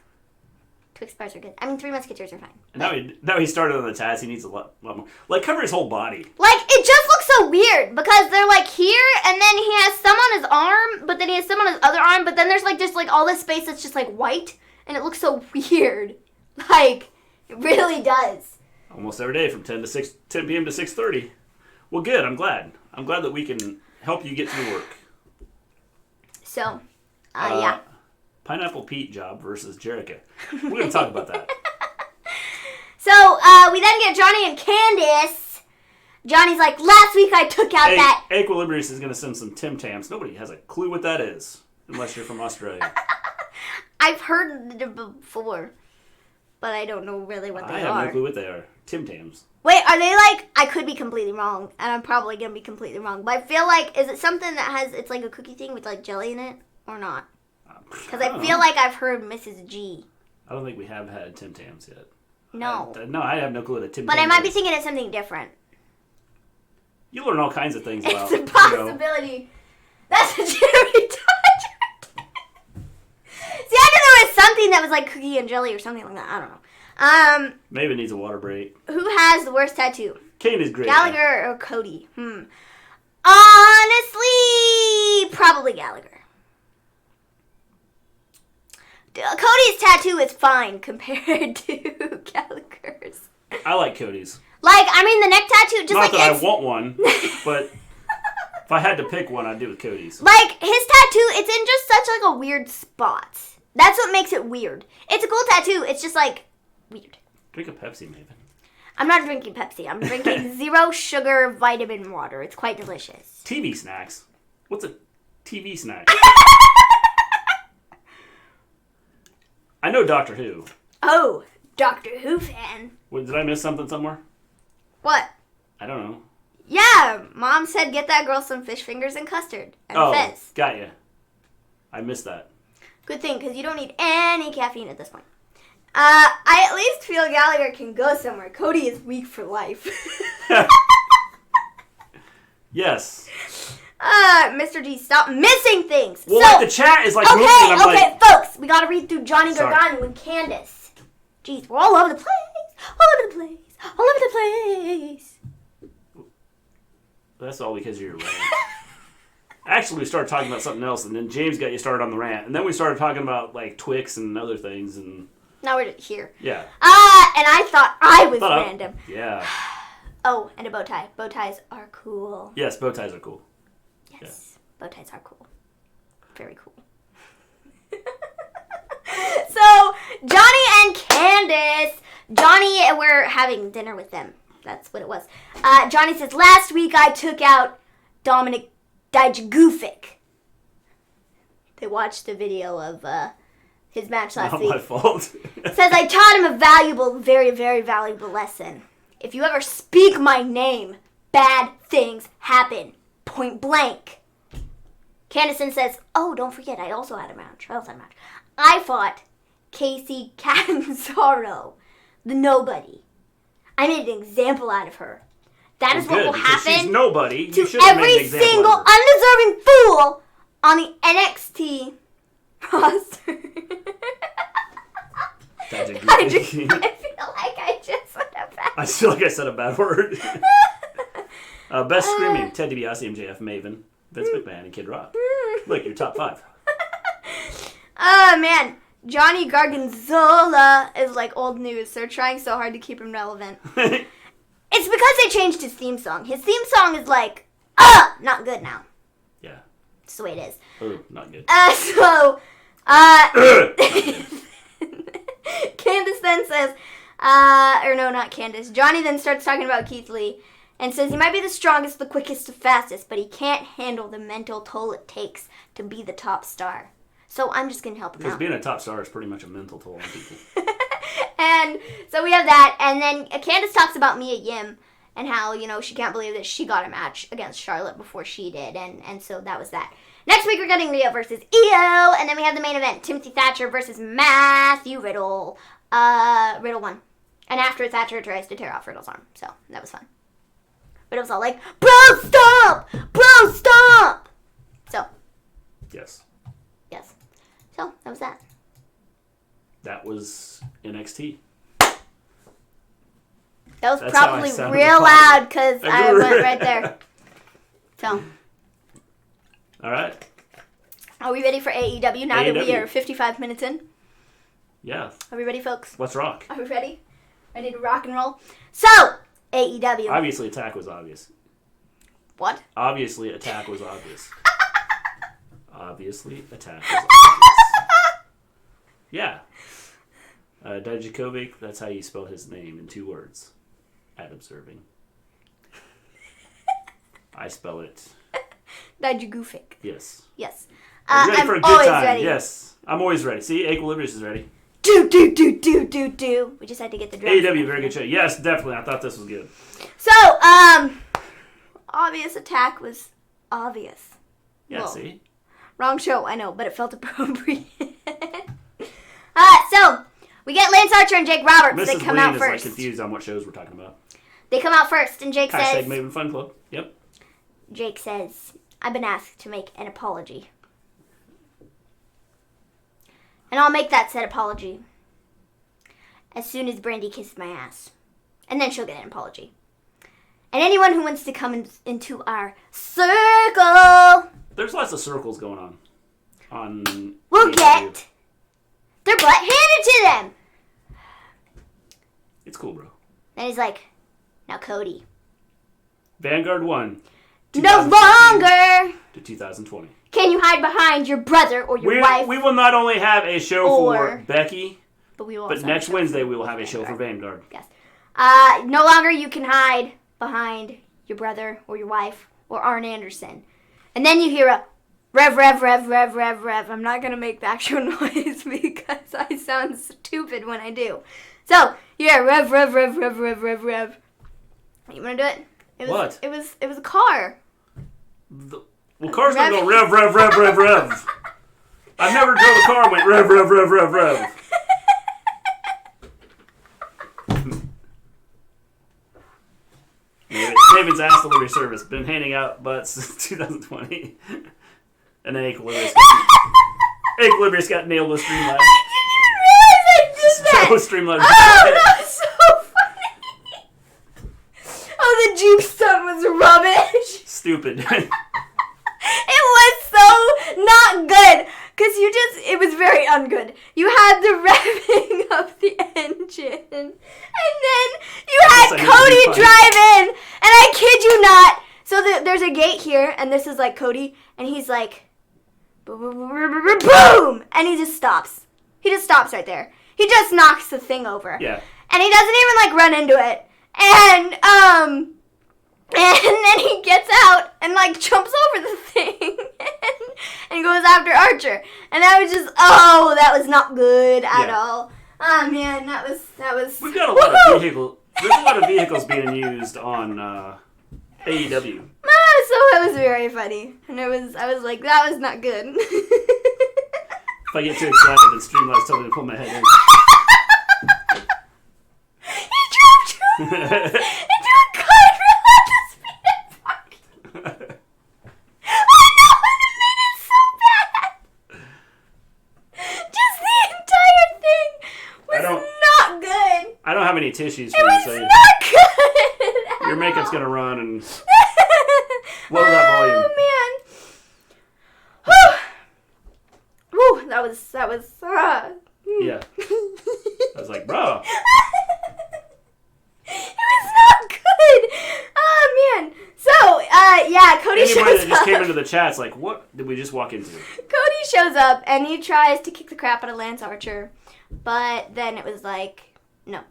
Twix bars are good. I mean, Three Musketeers are fine. Now he started on the Taz. He needs a lot more. Like, cover his whole body. Like, it just looks so weird because they're, like, here, and then he has some on his arm, but then he has some on his other arm, but then there's, like, just, like, all this space that's just, like, white, and it looks so weird. Like, it really does. Almost every day from 10 p.m. to 6:30. Well, good. I'm glad. I'm glad that we can help you get through work. So, yeah. Pineapple Pete job versus Jericho. We're going to talk about that. So, we then get Johnny and Candice. Johnny's like, last week I took out that... Equilibrius is going to send some Tim Tams. Nobody has a clue what that is, unless you're from Australia. I've heard it before, but I don't know really what they are. I have no clue what they are. Tim Tams. Wait, are they like... I could be completely wrong, and I'm probably going to be completely wrong, but I feel like... Is it something that has... It's like a cookie thing with, like, jelly in it, or not? Because I feel like I've heard Mrs. G. I don't think we have had Tim Tams yet. No. I have no clue what a Tim Tam is. But I might be thinking of something different. You learn all kinds of things about... It's a possibility. That's a Jeremy Dodger. See, I thought there was something that was like cookie and jelly or something like that. I don't know. Maybe it needs a water break. Who has the worst tattoo? Kane is great. Gallagher or Cody? Honestly, probably Gallagher. Cody's tattoo is fine compared to Gallagher's. I like Cody's. Like, I mean, the neck tattoo, just Not like that it's... I want one, but if I had to pick one, I'd do it with Cody's. Like, his tattoo, it's in just such, like, a weird spot. That's what makes it weird. It's a cool tattoo. It's just, like, weird. Drink a Pepsi, Maven. I'm not drinking Pepsi. I'm drinking zero sugar vitamin water. It's quite delicious. TV snacks. What's a TV snack? I know Doctor Who. Oh, Doctor Who fan. What, did I miss something somewhere? What? I don't know. Yeah, Mom said get that girl some fish fingers and custard. And a fez. Got ya. I missed that. Good thing, because you don't need any caffeine at this point. I at least feel Gallagher can go somewhere. Cody is weak for life. Yes. Mr. G, stop missing things. Well, so, like the chat is like moving and I'm like... folks, we gotta read through Johnny Gargano and Candace. Jeez, we're all over the place. All over the place. All over the place. That's all because of your rant. Actually, we started talking about something else, and then James got you started on the rant, and then we started talking about like Twix and other things, and now we're here. Yeah. And I thought I was random. Yeah. Oh, and a bow tie. Bow ties are cool. Yes, bow ties are cool. Yes, bow ties are cool. Very cool. So, Johnny and Candace. Johnny, we're having dinner with them. That's what it was. Johnny says, last week I took out Dominic Dijakovic. They watched the video of his match last week. Not my fault. Says, I taught him a valuable, very, very valuable lesson. If you ever speak my name, bad things happen. Point blank. Candace says, oh, don't forget, I also had a match. I fought Casey Catanzaro, the nobody. I made an example out of her. That is what will happen she's nobody. to every single undeserving fool on the NXT roster. I feel like I just said a bad word. I feel like I said a bad word. Best screaming, Ted DiBiase, MJF, Maven, Vince McMahon, and Kid Rock. Look, your top 5. Oh, man. Johnny Garganzola is like old news. They're trying so hard to keep him relevant. It's because they changed his theme song. His theme song is like, not good now. Yeah. That's the way it is. Oh, not good. Candace then says, or no, not Candace. Johnny then starts talking about Keith Lee and says he might be the strongest, the quickest, the fastest, but he can't handle the mental toll it takes to be the top star. So I'm just going to help him out. Because being a top star is pretty much a mental toll on people. And so we have that. And then Candace talks about Mia Yim and how, she can't believe that she got a match against Charlotte before she did. And so that was that. Next week we're getting Rhea versus Io. And then we have the main event, Timothy Thatcher versus Matthew Riddle. Riddle won. And after Thatcher tries to tear off Riddle's arm. So that was fun. Riddle's all like, bro, stop! Bro, stop! So. Yes. So, that was that. That was NXT. That was That's probably real loud because I went right there. So. All right. Are we ready for AEW now that we are 55 minutes in? Yeah. Are we ready, folks? Let's rock. Are we ready? Ready to rock and roll? So, AEW. Obviously, attack was obvious. What? Obviously, attack was obvious. Obviously, attack was obvious. Yeah. Dijakovic, that's how you spell his name in 2 words. At observing. I spell it. Dijakovic. Yes. Yes. Are you ready for a good always time? Ready. Yes. I'm always ready. See, Equilibrius is ready. Do. We just had to get the drums. AEW, very good show. Yes, definitely. I thought this was good. So, obvious attack was obvious. Yeah, Whoa. see? Wrong show, I know, but it felt appropriate. So, we get Lance Archer and Jake Roberts. Mrs. They come Gleen out is first. confused on what shows we're talking about. They come out first, and Jake says... Maven Fun Club. Yep. Jake says, I've been asked to make an apology. And I'll make that said apology as soon as Brandy kisses my ass. And then she'll get an apology. And anyone who wants to come into our circle, There's lots of circles going on. Will get their butt handed to them. It's cool, bro. And he's like, now Cody. Vanguard 1. No longer to 2020. can you hide behind your brother or your wife. We will not only have a show for Becky, but next Wednesday we will have a show for Vanguard. Yes. No longer you can hide behind your brother or your wife or Arn Anderson. And then you hear a rev, rev, rev, rev, rev, rev. I'm not going to make the actual noise because I sound stupid when I do. So, you hear rev, rev, rev, rev, rev, rev, rev. You want to do it? What? It was a car. Cars don't go rev, rev, rev, rev, rev. I've never drove a car and went rev, rev, rev, rev, rev. Maven's ass delivery service. Been handing out butts since 2020. And then Equilibrious got nailed with Streamline. I didn't even realize I did that. So Streamline. Oh, that was so funny. Oh, the Jeep stunt was rubbish. Stupid. It was so not good. Because it was very ungood. You had the revving of the engine. And then you had Cody drive in. And I kid you not. So there's a gate here. And this is like Cody. And he's like, boom. And he just stops. He just stops right there. He just knocks the thing over. Yeah. And he doesn't even like run into it. And then he gets out and like jumps over the thing and goes after Archer. And I was just, that was not good at all. Oh man, that was. We've got a lot of vehicles. There's a lot of vehicles being used on AEW. So it was very funny, and I was like, that was not good. If I get too excited, then Streamline's telling me to pull my head in. He drove into a guardrail at the speed of fucking. I know, and it made it so bad. Just the entire thing was not good. I don't have any tissues for It you, was so not good. your makeup's gonna run and lower that volume. Oh man. Whew, that was. Yeah. I was like, bro. It was not good. Oh man. So, Cody Anybody shows that just up. came into the chat's like, what did we just walk into? Cody shows up and he tries to kick the crap out of Lance Archer, but then it was like, no.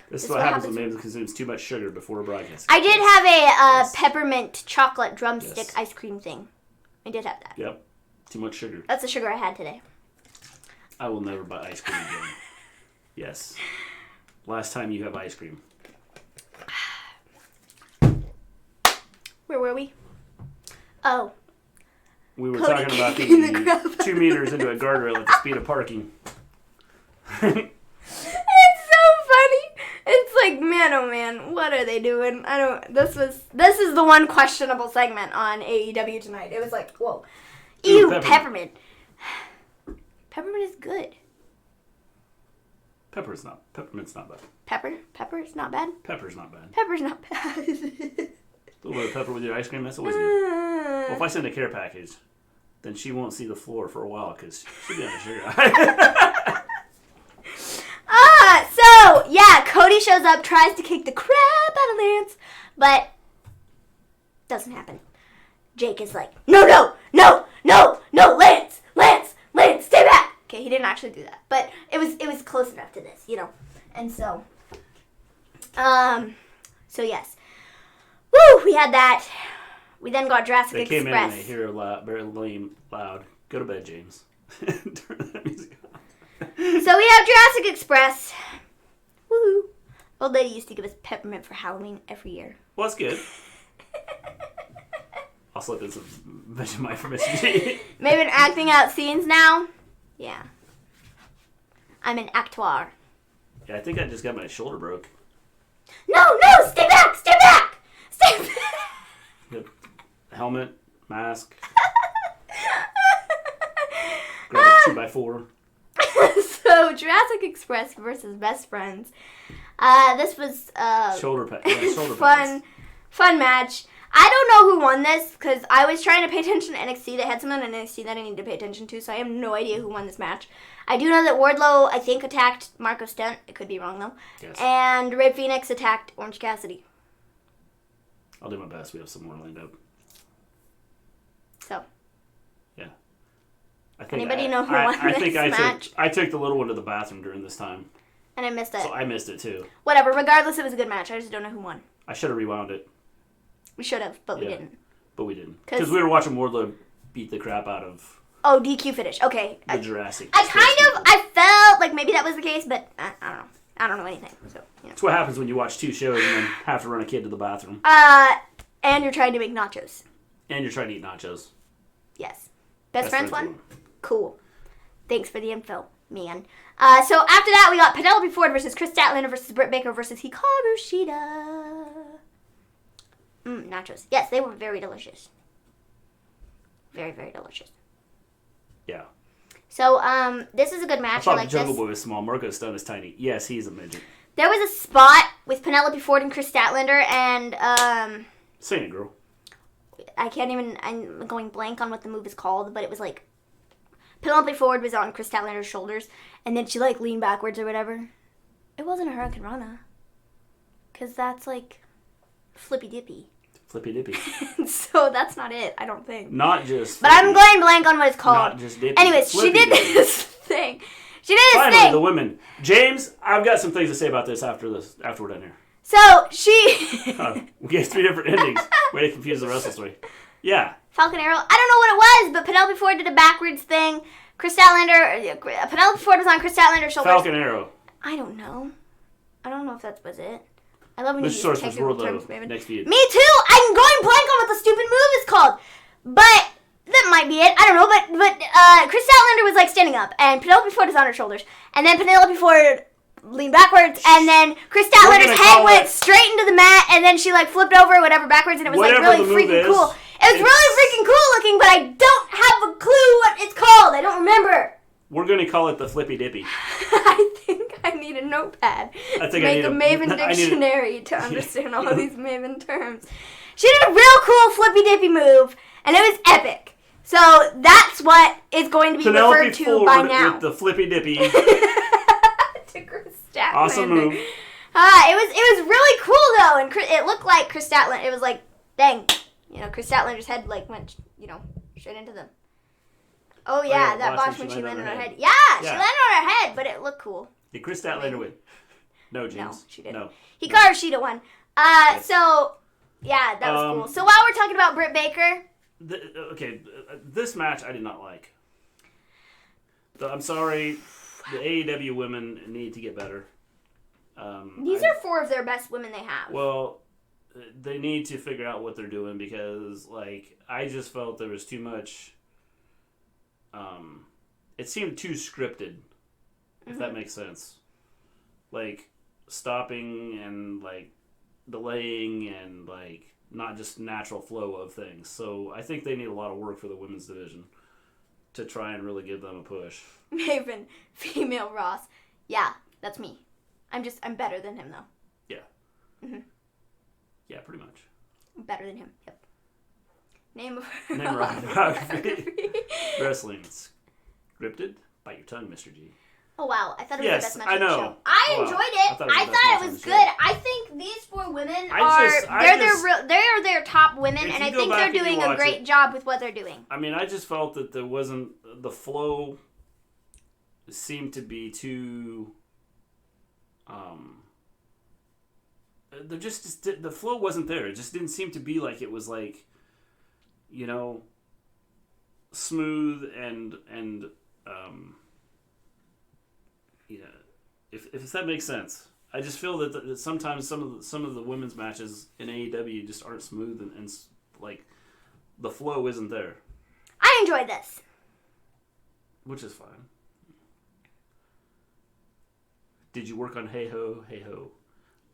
This is what happens when Maven consumes too much sugar before a broadcast. I did have a peppermint chocolate drumstick ice cream thing. I did have that. Yep. Too much sugar. That's the sugar I had today. I will never buy ice cream again. Yes. Last time you have ice cream. Where were we? Oh. We were Cody talking about kicking the crap the out 2 meters into a guardrail at the speed of parking. It's so funny. It's like, man, oh man, what are they doing? This is the one questionable segment on AEW tonight. It was like, whoa. Ew, peppermint. Peppermint is good. Peppermint's not bad. Pepper's not bad? Pepper's not bad. Pepper's not bad. A little bit of pepper with your ice cream, that's always good. Well, if I send a care package, then she won't see the floor for a while because she'll be on a sugar high. Cody shows up, tries to kick the crap out of Lance, but doesn't happen. Jake is like, no, Lance, stay back. Okay, he didn't actually do that, but it was close enough to this, and so yes. Woo, we had that. We then got Jurassic Express. They came in and they hear a lot, very loud. Go to bed, James. Turn that music off. So we have Jurassic Express. Woohoo. Old lady used to give us peppermint for Halloween every year. Well, that's good. I'll slip in some Vegemite for Mr. G. Maybe acting out scenes now? Yeah. I'm an actor. Yeah, I think I just got my shoulder broke. No, stay back! Stay back! Yep. Helmet, mask. Grab a 2x4. So Jurassic Express versus Best Friends. This was shoulder pads. fun match. I don't know who won this because I was trying to pay attention to NXT. They had someone on NXT that I needed to pay attention to, so I have no idea who won this match. I do know that Wardlow, I think, attacked Marco Stunt. It could be wrong, though. Yes. And Ray Phoenix attacked Orange Cassidy. I'll do my best. We have some more lined up. So. Yeah. Anybody know who won this match? I took the little one to the bathroom during this time. And I missed it. So I missed it, too. Whatever. Regardless, it was a good match. I just don't know who won. I should have rewound it. We should have, but we didn't. But we didn't. Because we were watching Wardlow beat the crap out of... Oh, DQ finish. Okay. The Jurassic. I felt like maybe that was the case, but I don't know. I don't know anything. So, That's what happens when you watch 2 shows and then have to run a kid to the bathroom. And you're trying to make nachos. And you're trying to eat nachos. Yes. Best friends won? Cool. Thanks for the info, man. So after that, we got Penelope Ford versus Chris Statlander versus Britt Baker versus Hikaru Shida. Nachos. Yes, they were very delicious. Very, very delicious. Yeah. So, this is a good match. I thought the Jungle Boy was small. Marco Stunt is tiny. Yes, he's a midget. There was a spot with Penelope Ford and Chris Statlander, and, Sing it, girl. I'm going blank on what the move is called, but it was like, Penelope Ford was on Chris Statlander's shoulders, and then she, like, leaned backwards or whatever. It wasn't a Hurricane Rana. Because that's, like, flippy-dippy. Flippy-dippy. So that's not it, I don't think. Not just... But I'm going blank on what it's called. Not just dippy. Anyways, she did this thing. Finally, the women. James, I've got some things to say about this after we're done here. So, she... We gave 3 different endings. Way to confuse the Wrestle Story. Yeah. Falcon Arrow. I don't know what it was, but Penelope Ford did a backwards thing. Chris Statlander... Penelope Ford was on Chris Statlander's shoulders. Falcon Arrow. I don't know. I don't know if that was it. I love when you use source technical was terms, Maven. Next video. Me too! I'm going blank on what the stupid move is called. But... that might be it. I don't know, but Chris Statlander was like standing up, and Penelope Ford was on her shoulders, and then Penelope Ford leaned backwards, and then Chris Statlander's head went straight into the mat, and then she like flipped over or whatever backwards, and it was like really freaking cool. It was really freaking cool looking, but I don't have a clue what it's called. I don't remember. We're gonna call it the Flippy Dippy. I think I need a notepad to make a Maven dictionary to understand all these Maven terms. She did a real cool Flippy Dippy move, and it was epic. So that's what is going to be referred to by now. With the Flippy Dippy. To Chris Statlander. Awesome move. It was really cool though, and it looked like Chris Statlander. It was like, dang, Chris Statlander's head like went, straight into them. Oh yeah, that botch when she landed on her head. Yeah, she landed on her head, but it looked cool. Did Chris Statlander win? No, James. No, she didn't. No. Hikaru Shida won. So yeah, that was cool. So while we're talking about Britt Baker. This match I did not like. I'm sorry, the AEW women need to get better. These are 4 of their best women they have. Well, they need to figure out what they're doing because, I just felt there was too much. It seemed too scripted, if that makes sense. Stopping and delaying and not just natural flow of things. So I think they need a lot of work for the women's division to try and really give them a push. Maven, female Ross. Yeah, that's me. I'm better than him, though. Yeah. Mm-hmm. Yeah, pretty much. I'm better than him, yep. Name of biography. Wrestling. Scripted. Bite your tongue, Mr. G. Oh, wow. I thought it was the best match of the show. I enjoyed it. I thought it was good. I think these 4 women they're their top women, and I think they're doing a great job with what they're doing. I mean, I just felt that there wasn't... The flow seemed to be too... the flow wasn't there. It just didn't seem to be like it was smooth and if that makes sense. I just feel that sometimes some of the women's matches in AEW just aren't smooth and the flow isn't there. I enjoyed this, which is fine. Did you work on Hey Ho, Hey Ho?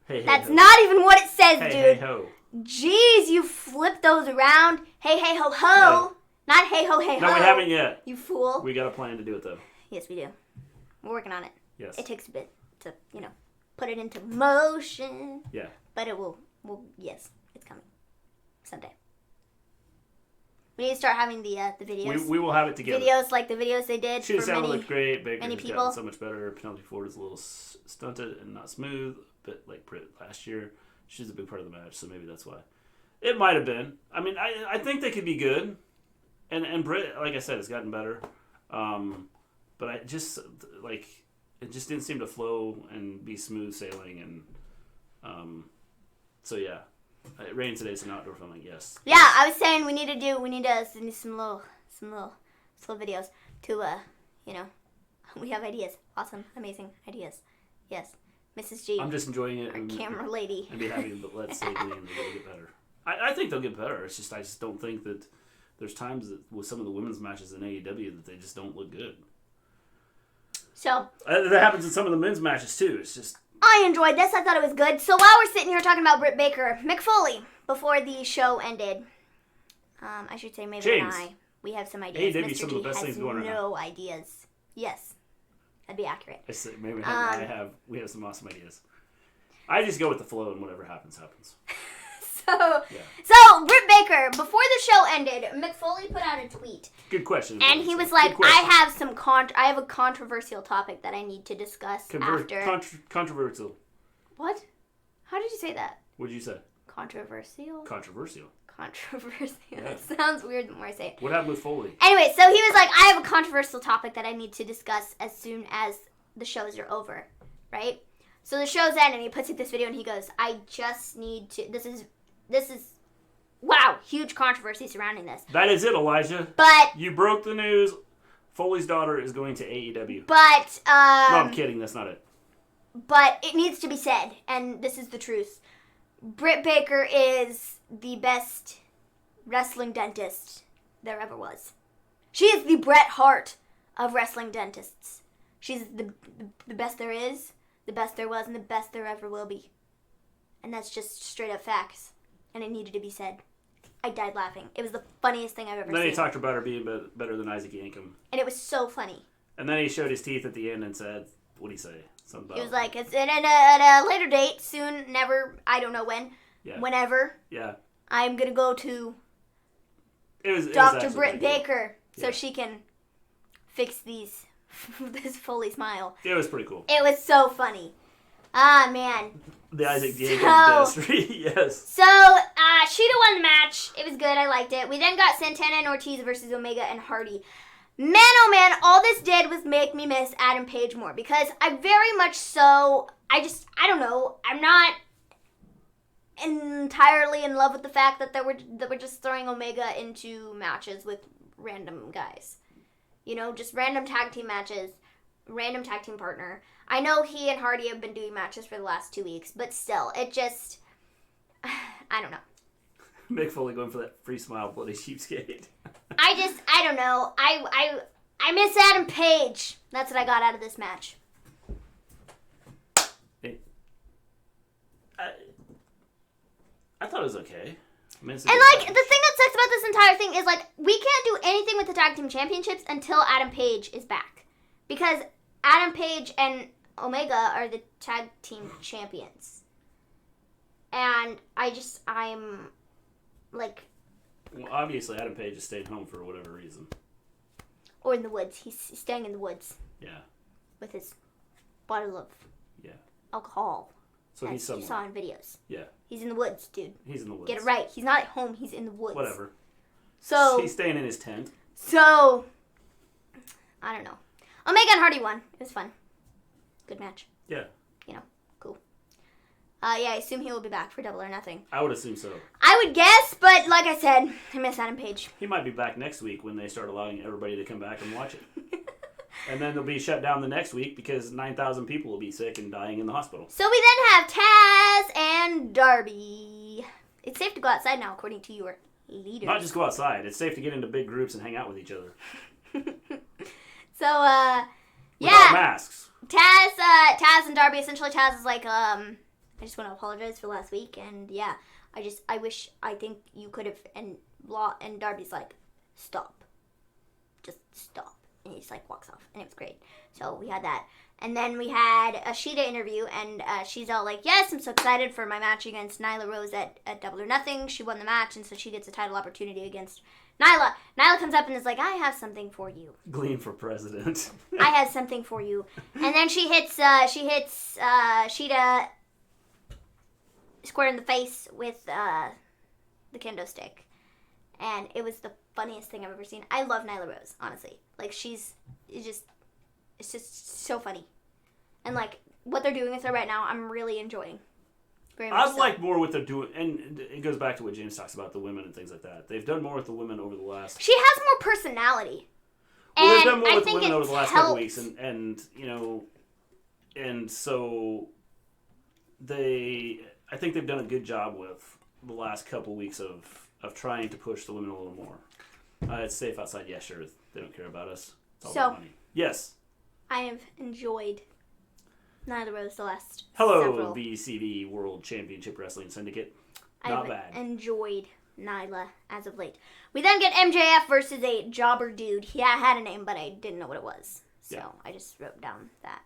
Hey, That's not even what it says, hey, dude. Hey Ho. Jeez, you flipped those around. Hey, hey, ho, ho. No. Not hey, ho, hey, ho. No, we haven't yet. You fool. We got a plan to do it, though. Yes, we do. We're working on it. Yes. It takes a bit to, put it into motion. Yeah. But it will, yes, it's coming. Someday. We need to start having the videos. We will have it together. Videos like the videos they did She for sounded many, looked great. Baker's many gotten people. so much better. Penelope Ford is a little stunted and not smooth, but like Britt last year, she's a big part of the match, so maybe that's why. It might have been. I mean, I think they could be good, and Britt, like I said, has gotten better. But I just like it just didn't seem to flow and be smooth sailing, and so yeah. It rained today, so outdoor filming, yes. Yeah, I was saying we need some little videos to we have ideas, awesome, amazing ideas. Yes, Mrs. G. I'm just enjoying it. Our camera lady. And be happy to let Gleen and they'll get better. I think they'll get better. It's just I just don't think that there's times that with some of the women's matches in AEW that they just don't look good. So that happens in some of the men's matches too. It's just. I enjoyed this. I thought it was good. So while we're sitting here talking about Britt Baker, Mick Foley, before the show ended, I should say Maven and I, we have some ideas. AEW, Mr. some G of the best has things going right now. no ideas. Yes, that'd be accurate. I say Maven and we have some awesome ideas. I just go with the flow and whatever happens, happens. So Britt Baker, before the show ended, Mick Foley put out a tweet. Good question. And he was like, I have a controversial topic that I need to discuss after. Controversial. What? How did you say that? What did you say? Controversial? Controversial. Controversial. Yeah. That sounds weird the more I say it. What happened with Foley? Anyway, so he was like, I have a controversial topic that I need to discuss as soon as the shows are over, right? So the show's end, and he puts up this video, and he goes, I just need to, this is, wow, huge controversy surrounding this. That is it, Elijah. But you broke the news. Foley's daughter is going to AEW. But, no, I'm kidding. That's not it. But it needs to be said, and this is the truth. Britt Baker is the best wrestling dentist there ever was. She is the Bret Hart of wrestling dentists. She's the best there is, the best there was, and the best there ever will be. And that's just straight up facts. And it needed to be said. I died laughing. It was the funniest thing I've ever seen. Then he talked about her being better than Isaac Yankem. And it was so funny. And then he showed his teeth at the end and said, what did he say? Something about he was like, it's at a later date, soon, never, I don't know when, whenever. Yeah. I'm going to go to Dr. Dr. Britt Baker so she can fix this Foley smile. It was pretty cool. It was so funny. Ah, man. The Isaac Yankem dentistry, yes. So, Sheeta won the match. It was good. I liked it. We then got Santana and Ortiz versus Omega and Hardy. Man, oh man, all this did was make me miss Adam Page more. Because I very much so, I don't know, I'm not entirely in love with the fact that we're just throwing Omega into matches with random guys. You know, just random tag team matches, random tag team partner. I know he and Hardy have been doing matches for the last 2 weeks, but still, it just, I don't know. Mick Foley going for that free smile, bloody cheapskate. I don't know. I miss Adam Page. That's what I got out of this match. Hey, I thought it was okay. And like, the thing that sucks about this entire thing is like, we can't do anything with the tag team championships until Adam Page is back. Because Adam Page and Omega are the tag team champions. And I'm like... Well, obviously Adam Page is staying home for whatever reason. Or in the woods. He's staying in the woods. Yeah. With his bottle of alcohol. So he's somewhere. You saw in videos. Yeah. He's in the woods, dude. He's in the woods. Get it right. He's not at home. He's in the woods. Whatever. So... He's staying in his tent. So... I don't know. Omega and Hardy won. It was fun. Good match. Yeah. You know, cool. Yeah, I assume he will be back for Double or Nothing. I would assume so. I would guess, but like I said, I miss Adam Page. He might be back next week when they start allowing everybody to come back and watch it. And then they'll be shut down the next week because 9,000 people will be sick and dying in the hospital. So we then have Taz and Darby. It's safe to go outside now, according to your leader. Not just go outside. It's safe to get into big groups and hang out with each other. So, yeah. Without masks. Taz and Darby, essentially Taz is like, I just want to apologize for last week, and yeah, I think you could have, and Darby's like, stop. Just stop. And he's like walks off, and it was great. So we had that. And then we had a Sheeta interview, and she's all like, yes, I'm so excited for my match against Nyla Rose at Double or Nothing. She won the match, and so she gets a title opportunity against Nyla. Nyla comes up and is like, I have something for you. Gleen for president. I have something for you. And then she hits Sheeta square in the face with the kendo stick. And it was the funniest thing I've ever seen. I love Nyla Rose, honestly. Like, it's just so funny. And, like, what they're doing with her right now, I'm really enjoying. Very much I'd like more what they're doing, and it goes back to what James talks about, the women and things like that. They've done more with the women over the last... She has more personality. Well, they've and done more I with the think women over it's the last helped. couple weeks, and you know, and so I think they've done a good job with the last couple weeks of trying to push the women a little more. It's safe outside. Yeah, sure. They don't care about us. It's all about money. Yes. I have enjoyed Nyla Rose the last Hello, several. VCV World Championship Wrestling Syndicate. Not bad. I've enjoyed Nyla as of late. We then get MJF versus a jobber dude. He had a name, but I didn't know what it was. So yeah. I just wrote down that.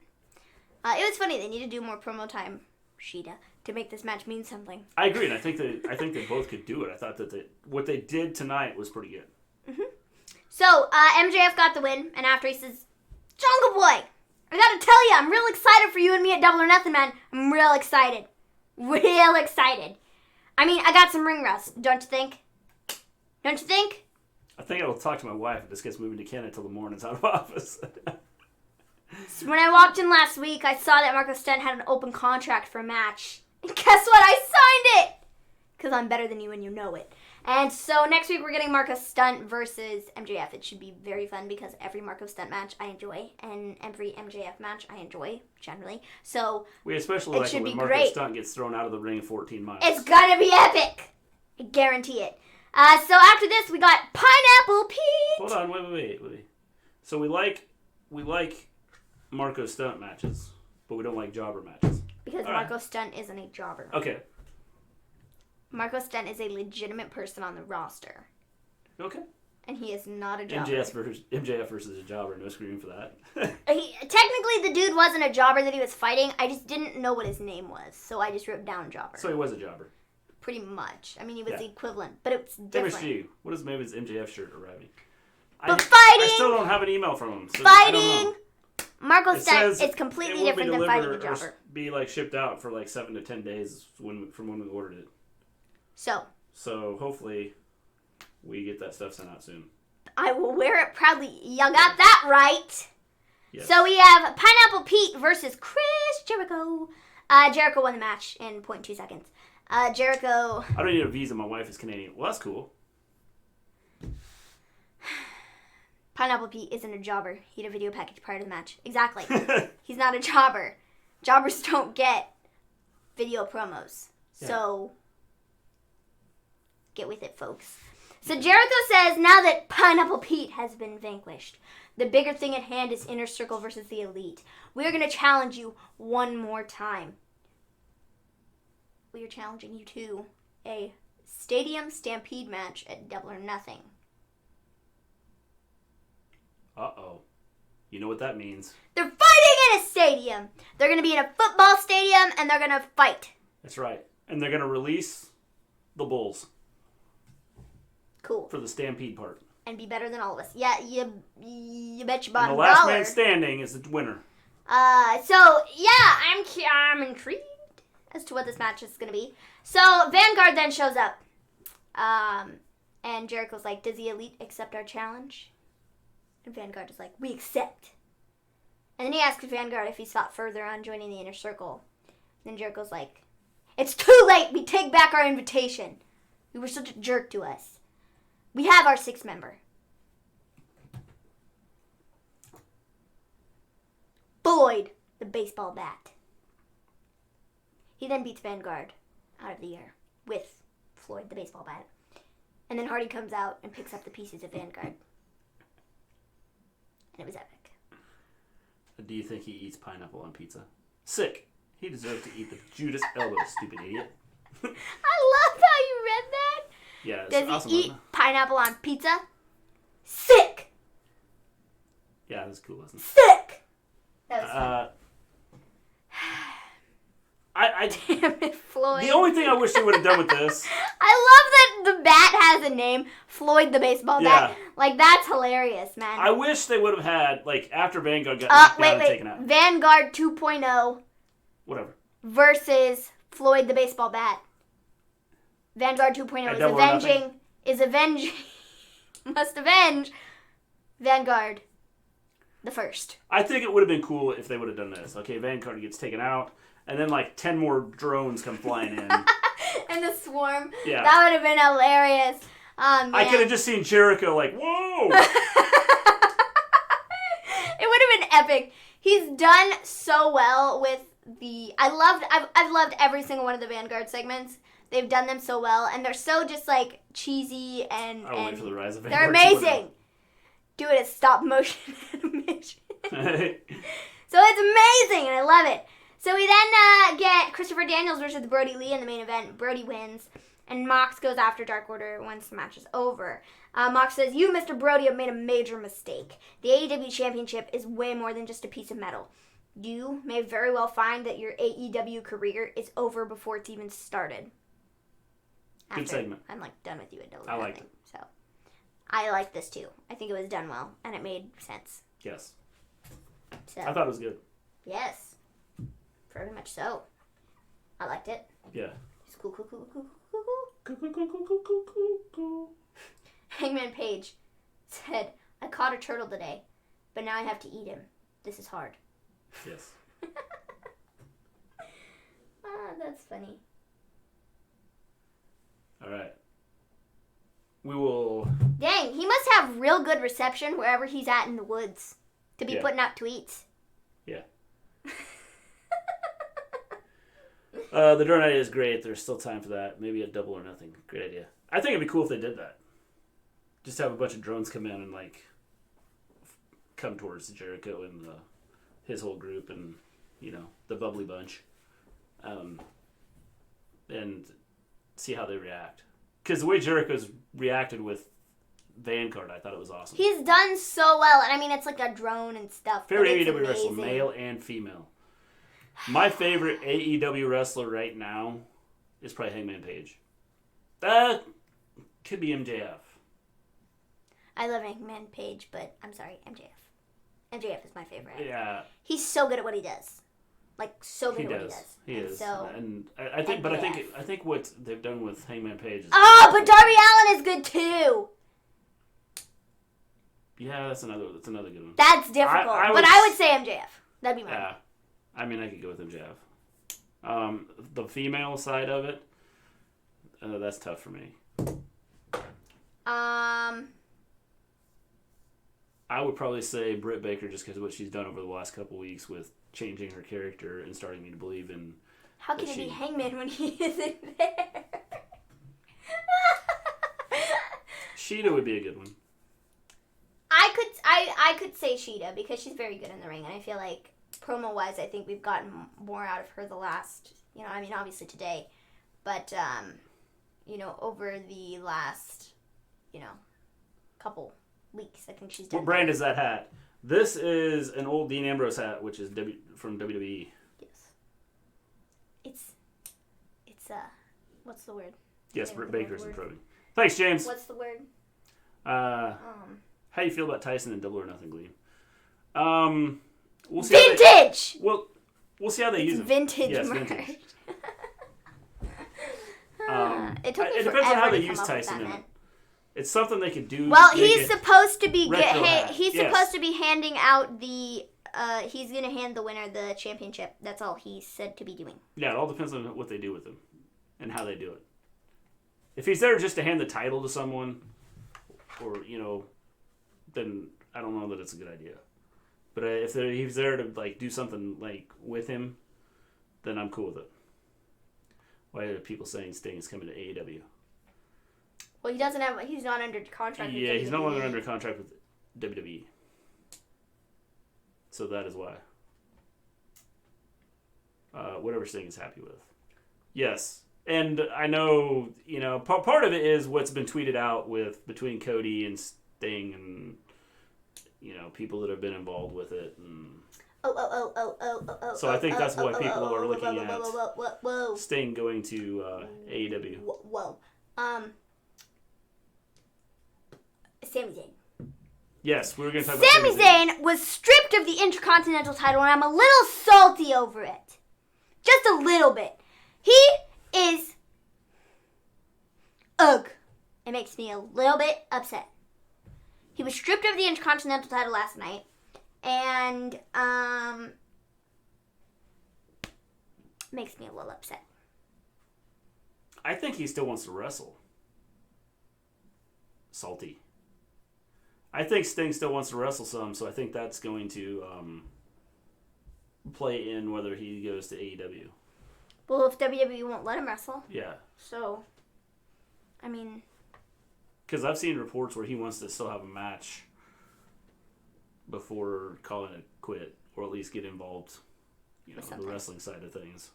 It was funny. They need to do more promo time, Sheeta, to make this match mean something. I agree, and I think they both could do it. I thought that what they did tonight was pretty good. Mm-hmm. So MJF got the win, and after he says, Jungle Boy, I gotta tell you, I'm real excited for you and me at Double or Nothing, man. I'm real excited. Real excited. I mean, I got some ring rust, don't you think? Don't you think? I think I will talk to my wife if this gets moving to Canada till the morning's out of office. So when I walked in last week, I saw that Marco Stunt had an open contract for a match. And guess what? I signed it! Because I'm better than you and you know it. And so next week we're getting Marco Stunt versus MJF. It should be very fun because every Marco Stunt match I enjoy. And every MJF match I enjoy, generally. So we especially like it when Marco Stunt gets thrown out of the ring 14 miles. It's gonna be epic! I guarantee it. So after this, we got Pineapple Pete! Hold on, wait. So we like Marco Stunt matches, but we don't like jobber matches. Because Marco Stunt isn't a jobber. Okay. Marco Stunt is a legitimate person on the roster. Okay. And he is not a jobber. MJF versus a jobber, no screaming for that. Technically, the dude wasn't a jobber that he was fighting. I just didn't know what his name was, so I just wrote down jobber. So he was a jobber. Pretty much. I mean, he was the equivalent, but it's different. MSG. What is Maven's MJF shirt arriving? But fighting! I still don't have an email from him. So fighting! Marco Stunt is completely different than fighting a jobber. Be shipped out for 7 to 10 days from when we ordered it. So hopefully we get that stuff sent out soon. I will wear it proudly. You got that right. Yes. So we have Pineapple Pete versus Chris Jericho. Jericho won the match in 0.2 seconds. Jericho... I don't need a visa. My wife is Canadian. Well, that's cool. Pineapple Pete isn't a jobber. He had a video package prior to the match. Exactly. He's not a jobber. Jobbers don't get video promos. Yeah. So, get with it, folks. So Jericho says, now that Pineapple Pete has been vanquished, the bigger thing at hand is Inner Circle versus the Elite. We are going to challenge you one more time. We are challenging you to a Stadium Stampede match at Double or Nothing. Uh-oh. You know what that means. They're fighting in a stadium. They're going to be in a football stadium, and they're going to fight. That's right. And they're going to release the Bulls. Cool. For the Stampede part. And be better than all of us. Yeah, you bet your bottom dollar. And the last dollar. man standing is the winner. So, yeah, I'm intrigued as to what this match is going to be. So, Vanguard then shows up. And Jericho's like, does the Elite accept our challenge? And Vanguard is like, we accept. And then he asks Vanguard if he's thought further on joining the Inner Circle. And then Jericho's like, it's too late. We take back our invitation. You were such a jerk to us. We have our 6th member. Floyd, the baseball bat. He then beats Vanguard out of the air with Floyd, the baseball bat. And then Hardy comes out and picks up the pieces of Vanguard. And it was epic. Do you think he eats pineapple on pizza? Sick. He deserved to eat the Judas elbow, stupid idiot. I love how you read that. Yeah, it's Does awesome, he eat pineapple on pizza? Sick. Yeah, it was cool, wasn't it? Sick! That was fun. Damn it, Floyd. The only thing I wish they would have done with this. I love that the bat has a name, Floyd the baseball bat. Like, that's hilarious, man. I wish they would have had, like, after Vanguard got knocked down and taken out. Vanguard 2.0. Whatever. Versus Floyd the baseball bat. Vanguard 2.0 must avenge Vanguard the first. I think it would have been cool if they would have done this. Okay, Vanguard gets taken out, and then like 10 more drones come flying in. And the swarm. Yeah. That would have been hilarious. I could have just seen Jericho like, whoa! It would have been epic. He's done so well with I've loved every single one of the Vanguard segments. They've done them so well, and they're so just like cheesy and wait for the rise of Vanguard. They're amazing. Do it as stop motion animation. So it's amazing, and I love it. So we then get Christopher Daniels versus Brody Lee in the main event. Brody wins, and Mox goes after Dark Order once the match is over. Mox says, "You, Mr. Brody, have made a major mistake. The AEW Championship is way more than just a piece of metal. You may very well find that your AEW career is over before it's even started." Good segment. I'm like done with you at Double I liked it. So I like this too. I think it was done well, and it made sense. Yes. So I thought it was good. yes, very much so. I liked it. Yeah. It's cool. Cool. Hangman Page said, "I caught a turtle today, but now I have to eat him. This is hard." Yes. That's funny. All right. We will... Dang, he must have real good reception wherever he's at in the woods to be putting out tweets. Yeah. The drone idea is great. There's still time for that. Maybe a Double or Nothing. Great idea. I think it'd be cool if they did that. Just have a bunch of drones come in and like come towards Jericho and his whole group and, you know, the bubbly bunch. And see how they react. Because the way Jericho's reacted with Vanguard, I thought it was awesome. He's done so well. And I mean, it's like a drone and stuff. Favorite AEW wrestler, male and female. My favorite AEW wrestler right now is probably Hangman Page. Could be MJF. I love Hangman Page, but I'm sorry, MJF. MJF is my favorite. Yeah. He's so good at what he does. Like, so good at what he does. He is. So, and I think, but I think what they've done with Hangman Page is... Oh, but Darby Allin is good too! Yeah, that's another good one. That's difficult. But I would say MJF. That'd be mine. Yeah. I mean, I could go with MJF. The female side of it, that's tough for me. I would probably say Britt Baker just because of what she's done over the last couple weeks with changing her character and starting me to believe in... How can it be Hangman when he isn't there? Sheeta would be a good one. I could say Sheeta because she's very good in the ring, and I feel like promo-wise, I think we've gotten more out of her the last, I mean, obviously today, but, over the last, couple weeks, I think she's done. What brand is that hat? This is an old Dean Ambrose hat, which is from WWE. Yes. It's what's the word? Yes, Britt Baker's improving. Thanks, James. What's the word? How do you feel about Tyson and Double or Nothing, Gleen? We'll see vintage! We'll see how they use it. Vintage yes, merch. Vintage. It took me it depends on how they use come up with Tyson that, in man. it. It's something they could do. Well, he's supposed to be supposed to be handing out the he's going to hand the winner the championship. That's all he's said to be doing. Yeah, it all depends on what they do with him and how they do it. If he's there just to hand the title to someone or, then I don't know that it's a good idea. But if he's there to do something with him, then I'm cool with it. Why are people saying Sting is coming to AEW? Well, he's not under contract with Yeah, WWE. he's no longer under contract with WWE. So that is why. Whatever Sting is happy with. Yes. And I know, part of it is what's been tweeted out between Cody and Sting and people that have been involved with it. And So I think that's why people are looking at Sting going to AEW. Whoa. Sami Zayn. Yes, we were going to talk about Sami Zayn was stripped of the Intercontinental title, and I'm a little salty over it. Just a little bit. He is... Ugh. It makes me a little bit upset. He was stripped of the Intercontinental title last night, and makes me a little upset. I think he still wants to wrestle. Salty. I think Sting still wants to wrestle some, so I think that's going to play in whether he goes to AEW. Well, if WWE won't let him wrestle. Yeah. So, I mean... Because I've seen reports where he wants to still have a match before calling it quit, or at least get involved, the wrestling side of things.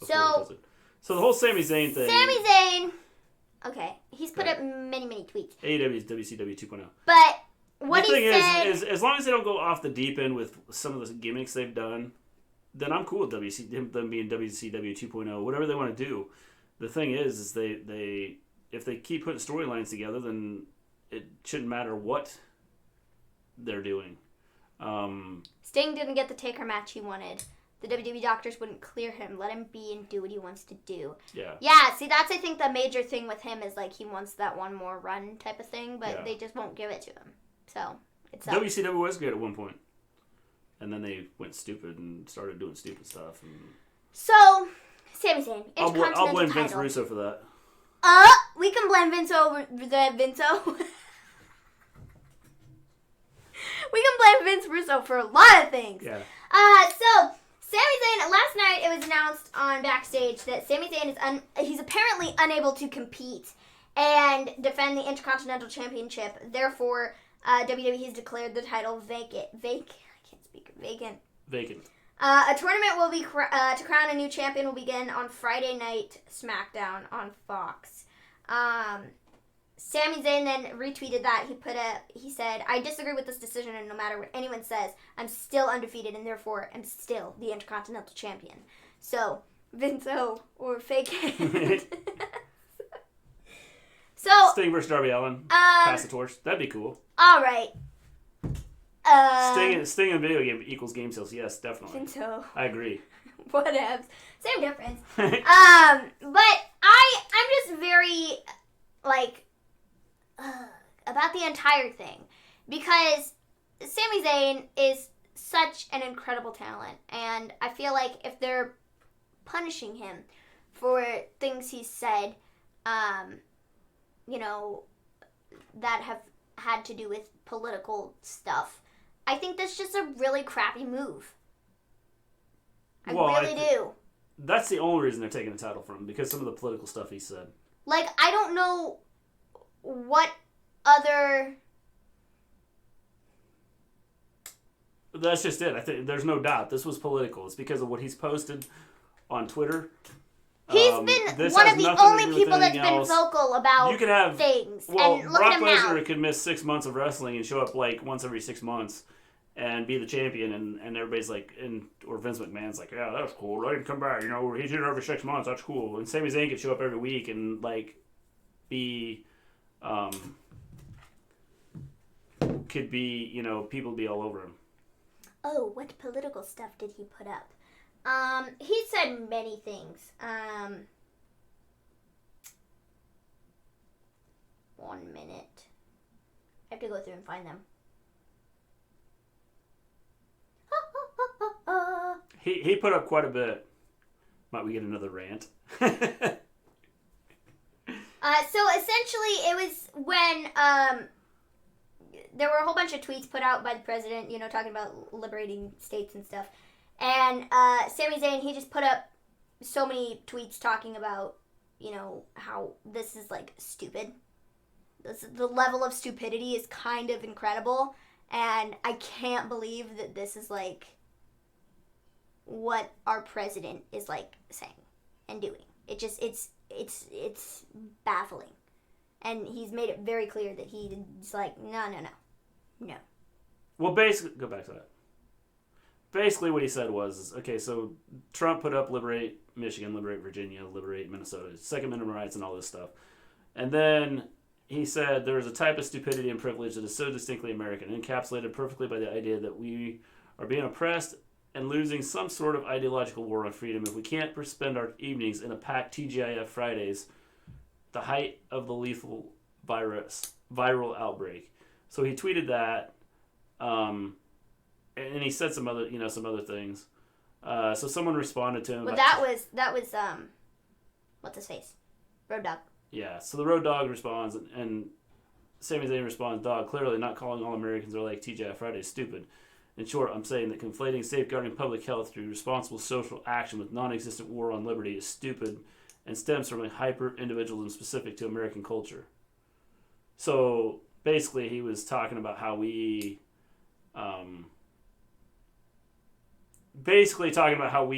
So the whole Sami Zayn thing. Sami Zayn. Okay, he's put up many, many tweets. AEW is WCW 2.0. But what the he thing said is, as long as they don't go off the deep end with some of the gimmicks they've done, then I'm cool with them being WCW 2.0, whatever they want to do. The thing is they if they keep putting storylines together, then it shouldn't matter what they're doing. Sting didn't get the Taker match he wanted. The WWE doctors wouldn't clear him, let him be and do what he wants to do. Yeah. Yeah, see, that's, I think, the major thing with him is, like, he wants that one more run type of thing, but they just won't give it to him. So, it's up. WCW was good at one point. And then they went stupid and started doing stupid stuff. And... So, Sami Zayn, Intercontinental I'll blame title. Vince Russo for that. We can blame Vince over the Vince-O. We can blame Vince Russo for a lot of things. Yeah. So, Sami Zayn, last night it was announced on Backstage that Sami Zayn is he's apparently unable to compete and defend the Intercontinental Championship. Therefore, WWE has declared the title vacant. I can't speak. Vacant. A tournament will be to crown a new champion will begin on Friday night SmackDown on Fox. Sami Zayn then retweeted that. He said, "I disagrure with this decision, and no matter what anyone says, I'm still undefeated, and therefore am still the Intercontinental Champion." So, Vince-O or fake it. So Sting versus Darby Allin. Pass the torch. That'd be cool. All right. Sting in video game equals game sales. Yes, definitely. Vince-O. I agree. Whatevs. Same difference. But I'm just very, about the entire thing. Because Sami Zayn is such an incredible talent. And I feel like if they're punishing him for things he said, that have had to do with political stuff, I think that's just a really crappy move. I really do. That's the only reason they're taking the title from him, because some of the political stuff he said. I don't know what other... That's just it. I think there's no doubt this was political. It's because of what he's posted on Twitter. He's been one of the only people that's been vocal about things. Well, and look Brock at him now. Lesnar could miss 6 months of wrestling and show up once every 6 months and be the champion, and everybody's or Vince McMahon's like, yeah, that's cool. Let him come back. He's here every 6 months. That's cool. And Sami Zayn could show up every week and be, could be, people be all over him. Oh, what political stuff did he put up? He said many things. 1 minute. I have to go through and find them. He put up quite a bit. Might we get another rant? So essentially it was when, there were a whole bunch of tweets put out by the president, talking about liberating states and stuff. And Sami Zayn, he just put up so many tweets talking about, how this is, stupid. The level of stupidity is kind of incredible. And I can't believe that this is, what our president is, saying and doing. It's baffling. And he's made it very clear that he's no. Well, basically, go back to that. Basically, what he said was, okay, so Trump put up liberate Michigan, liberate Virginia, liberate Minnesota, Second Amendment rights, and all this stuff. And then he said there is a type of stupidity and privilege that is so distinctly American, encapsulated perfectly by the idea that we are being oppressed and losing some sort of ideological war on freedom if we can't spend our evenings in a packed TGIF Fridays, the height of the lethal viral outbreak. So he tweeted that, and he said some other things. So someone responded to him. Well, that was what's his face, Road Dogg. Yeah. So the Road Dogg responds, and Sami Zayn responds, "Dog, clearly not calling all Americans are like TGI Friday is stupid. In short, I'm saying that conflating safeguarding public health through responsible social action with non-existent war on liberty is stupid and stems from a hyper-individualism specific to American culture." So basically, he was talking about how we,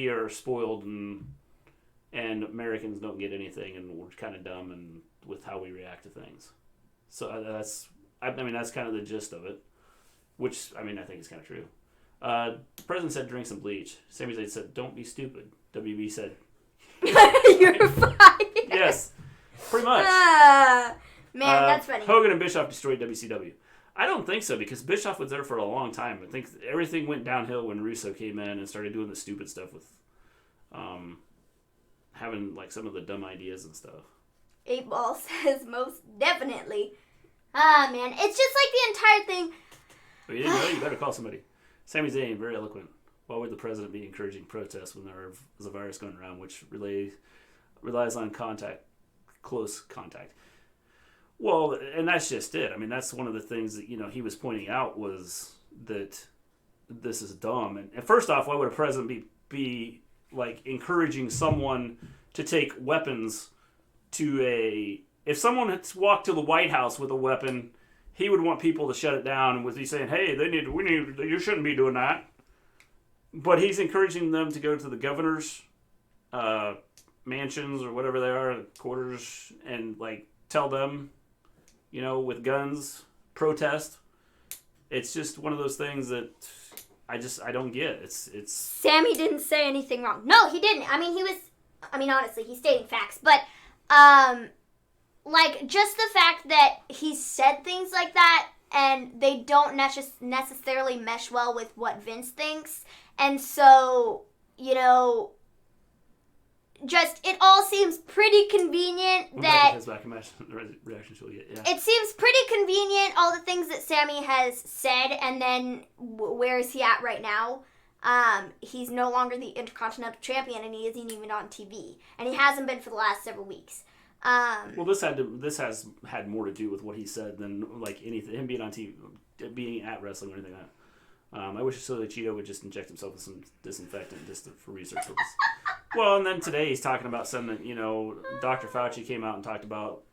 are spoiled and Americans don't get anything, and we're kind of dumb and with how we react to things. So that's kind of the gist of it. Which, I think is kind of true. The president said, drink some bleach. Sami Zayn said, don't be stupid. WB said, you're fired. Yes, pretty much. That's funny. Hogan and Bischoff destroyed WCW. I don't think so, because Bischoff was there for a long time. I think everything went downhill when Russo came in and started doing the stupid stuff with having like some of the dumb ideas and stuff. 8-Ball says most definitely. Man, it's just like the entire thing. Well, you didn't know? You better call somebody. Sami Zayn, very eloquent. Why would the president be encouraging protests when there is a virus going around which relies on close contact? Well, and that's just it. That's one of the things that, he was pointing out was that this is dumb. And first off, why would a president be like encouraging someone to take weapons if someone had walked to the White House with a weapon, he would want people to shut it down with he saying, hey, you shouldn't be doing that. But he's encouraging them to go to the governor's mansions or whatever they are, quarters, and like tell them, with guns, protest. It's just one of those things that I don't get. It's Sammy didn't say anything wrong. No, he didn't. Honestly, he's stating facts, but like, just the fact that he said things like that and they don't necessarily mesh well with what Vince thinks. And so, just, it all seems pretty convenient that... reaction to it, yeah. It seems pretty convenient, all the things that Sammy has said, and then where is he at right now? He's no longer the Intercontinental Champion, and he isn't even on TV. And he hasn't been for the last several weeks. Well, this has had more to do with what he said than like anything. Him being on TV, being at wrestling or anything like that. I wish Silly Cheeto would just inject himself with some disinfectant just for research purposes. Well, and then today he's talking about something that Dr. Fauci came out and talked about.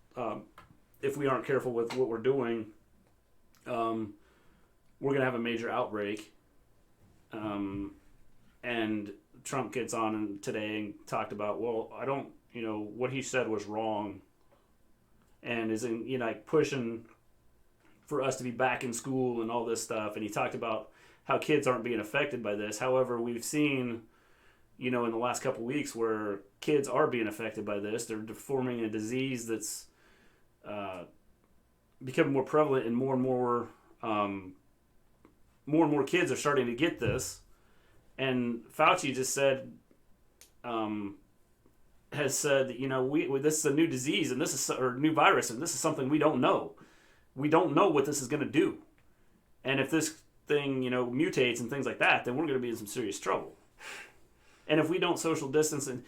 If we aren't careful with what we're doing, we're gonna have a major outbreak. And Trump gets on today and talked about, well, I don't. What he said was wrong, and is pushing for us to be back in school and all this stuff. And he talked about how kids aren't being affected by this. However, we've seen, in the last couple of weeks where kids are being affected by this. They're forming a disease that's becoming more prevalent, and more and more kids are starting to get this. And Fauci just said, has said, this is a new disease, and this is or new virus, and this is something we don't know. We don't know what this is going to do, and if this thing, mutates and things like that, then we're going to be in some serious trouble. And if we don't social distance, and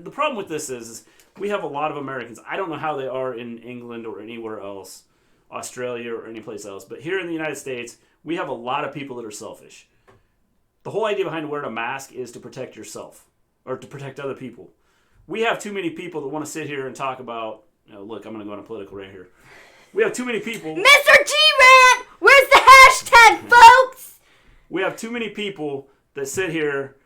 the problem with this is we have a lot of Americans. I don't know how they are in England or anywhere else, Australia or any place else, but here in the United States, we have a lot of people that are selfish. The whole idea behind wearing a mask is to protect yourself or to protect other people. We have too many people that want to sit here and talk about, look, I'm going to go on a political rant here. We have too many people. Mr. G-Rant! Where's the hashtag, folks? We have too many people that sit here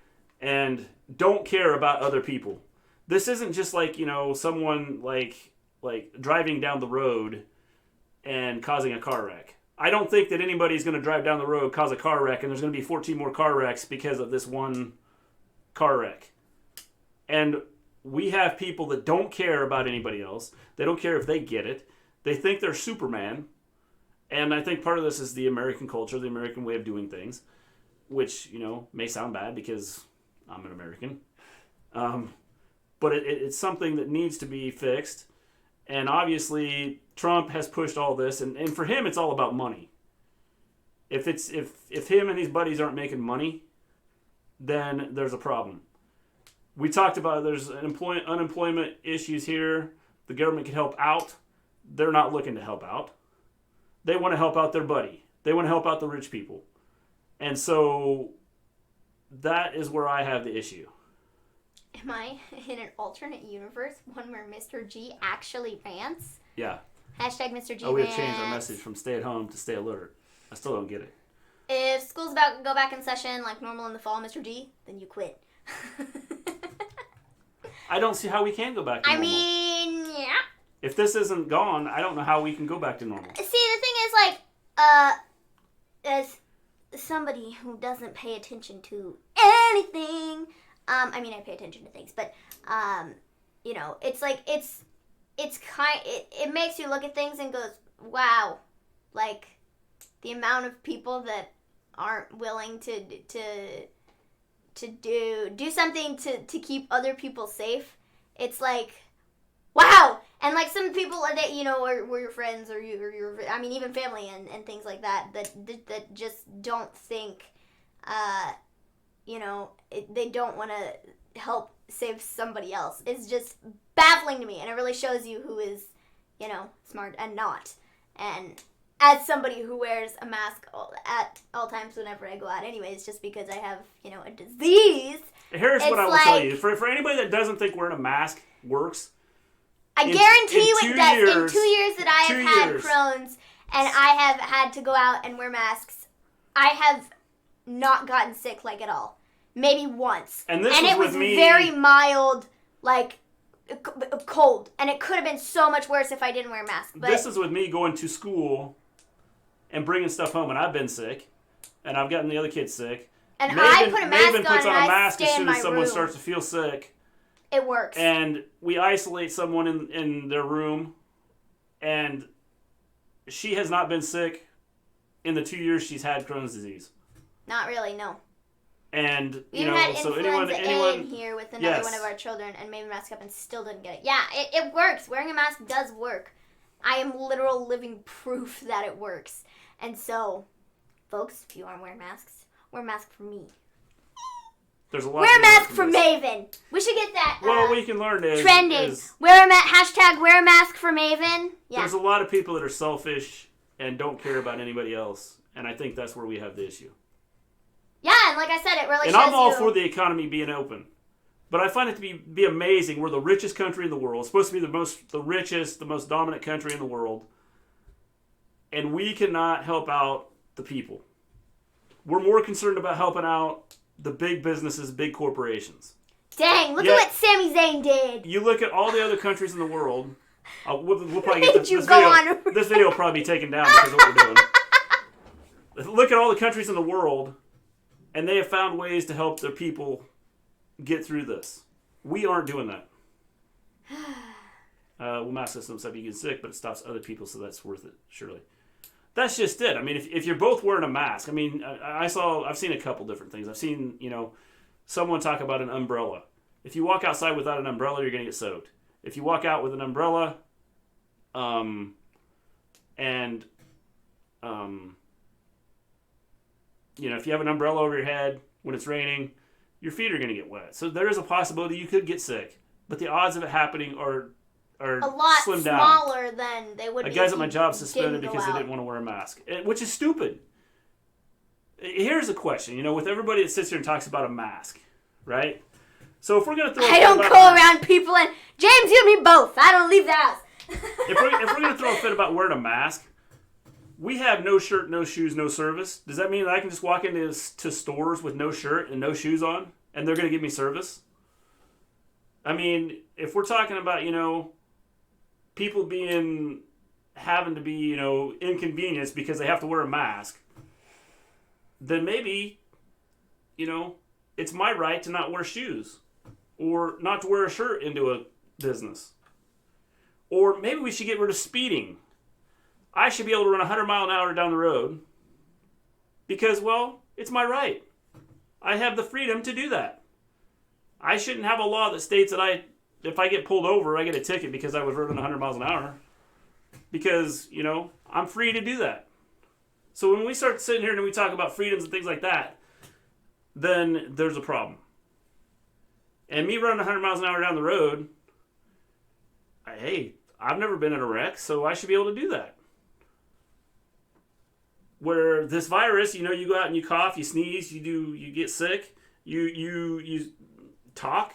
and don't care about other people. This isn't just like, someone like driving down the road and causing a car wreck. I don't think that anybody's going to drive down the road, cause a car wreck, and there's going to be 14 more car wrecks because of this one car wreck. And we have people that don't care about anybody else. They don't care if they get it. They think they're Superman. And I think part of this is the American culture, the American way of doing things, which, may sound bad because I'm an American. But it's something that needs to be fixed. And obviously, Trump has pushed all this, and for him, it's all about money. If him and his buddies aren't making money, then there's a problem. We talked about there's unemployment issues here. The government can help out. They're not looking to help out. They want to help out their buddy. They want to help out the rich people. And so that is where I have the issue. Am I in an alternate universe, one where Mr. G actually rants? Yeah. Hashtag Mr. G we rants. have changed our message from stay at home to stay alert. I still don't get it. If school's about to go back in session like normal in the fall, Mr. G, then you quit. I don't see how we can go back to normal. Yeah. If this isn't gone, I don't know how we can go back to normal. See, the thing is, as somebody who doesn't pay attention to anything, I pay attention to things, but, it's like, it makes you look at things and goes, wow, like, the amount of people that aren't willing to do something to keep other people safe, it's like, wow! And like some people that were your friends or your even family and things like that just don't think, they don't want to help save somebody else. It's just baffling to me, and it really shows you who is, smart and not. And as somebody who wears a mask at all times whenever I go out anyways, just because I have, a disease. Here's what I will tell you. For anybody that doesn't think wearing a mask works, I guarantee you it does. In 2 years that I have had Crohn's and I have had to go out and wear masks, I have not gotten sick like at all. Maybe once. And it was very mild, like cold. And it could have been so much worse if I didn't wear a mask. But this is with me going to school and bringing stuff home, and I've been sick, and I've gotten the other kids sick. And I put a mask Maven on puts and on a I mask stay as soon in as my someone room. starts to feel sick. It works. And we isolate someone in their room, and she has not been sick in the 2 years she's had Crohn's disease. Not really, no. And, we had so anyone in here with another one of our children and made a mask up and still didn't get it. Yeah, it works. Wearing a mask does work. I am literal living proof that it works. And so, folks, if you aren't wearing masks, wear a mask for me. There's a lot wear a mask for Maven. We should get that. What we can learn is trending. Hashtag wear a mask for Maven. Yeah. There's a lot of people that are selfish and don't care about anybody else, and I think that's where we have the issue. Yeah, and like I said, it really shows you. And I'm all for the economy being open, but I find it to be amazing. We're the richest country in the world. It's supposed to be the richest, the most dominant country in the world, and we cannot help out the people. We're more concerned about helping out the big businesses, big corporations. Dang, look at what Sami Zayn did. You look at all the other countries in the world. We'll probably get this video. This video will probably be taken down because of what we're doing. Look at all the countries in the world, and they have found ways to help their people get through this. We aren't doing that. Mask system stuff you get sick, but it stops other people, so that's worth it, surely. That's just it. I mean, if you're both wearing a mask, I mean, I've seen a couple different things. I've seen, someone talk about an umbrella. If you walk outside without an umbrella, you're going to get soaked. If you walk out with an umbrella, if you have an umbrella over your head when it's raining, your feet are going to get wet. So there is a possibility you could get sick, but the odds of it happening are a lot slimmed smaller down. Than they would be. Guys at my job suspended because they didn't want to wear a mask, which is stupid. Here's a question, with everybody that sits here and talks about a mask, right? So if we're going to throw I don't go around people and James, you and me both. I don't leave the house. if we're going to throw a fit about wearing a mask, we have no shirt, no shoes, no service. Does that mean that I can just walk into stores with no shirt and no shoes on, and they're going to give me service? I mean, if we're talking about, people being having to be, inconvenienced because they have to wear a mask, then maybe, it's my right to not wear shoes or not to wear a shirt into a business. Or maybe we should get rid of speeding. I should be able to run 100 mile an hour down the road because, well, it's my right. I have the freedom to do that. I shouldn't have a law that states that if I get pulled over, I get a ticket because I was running 100 miles an hour. Because, I'm free to do that. So when we start sitting here and we talk about freedoms and things like that, then there's a problem. And me running 100 miles an hour down the road, hey, I've never been in a wreck, so I should be able to do that. Where this virus, you go out and you cough, you sneeze, you get sick, you talk,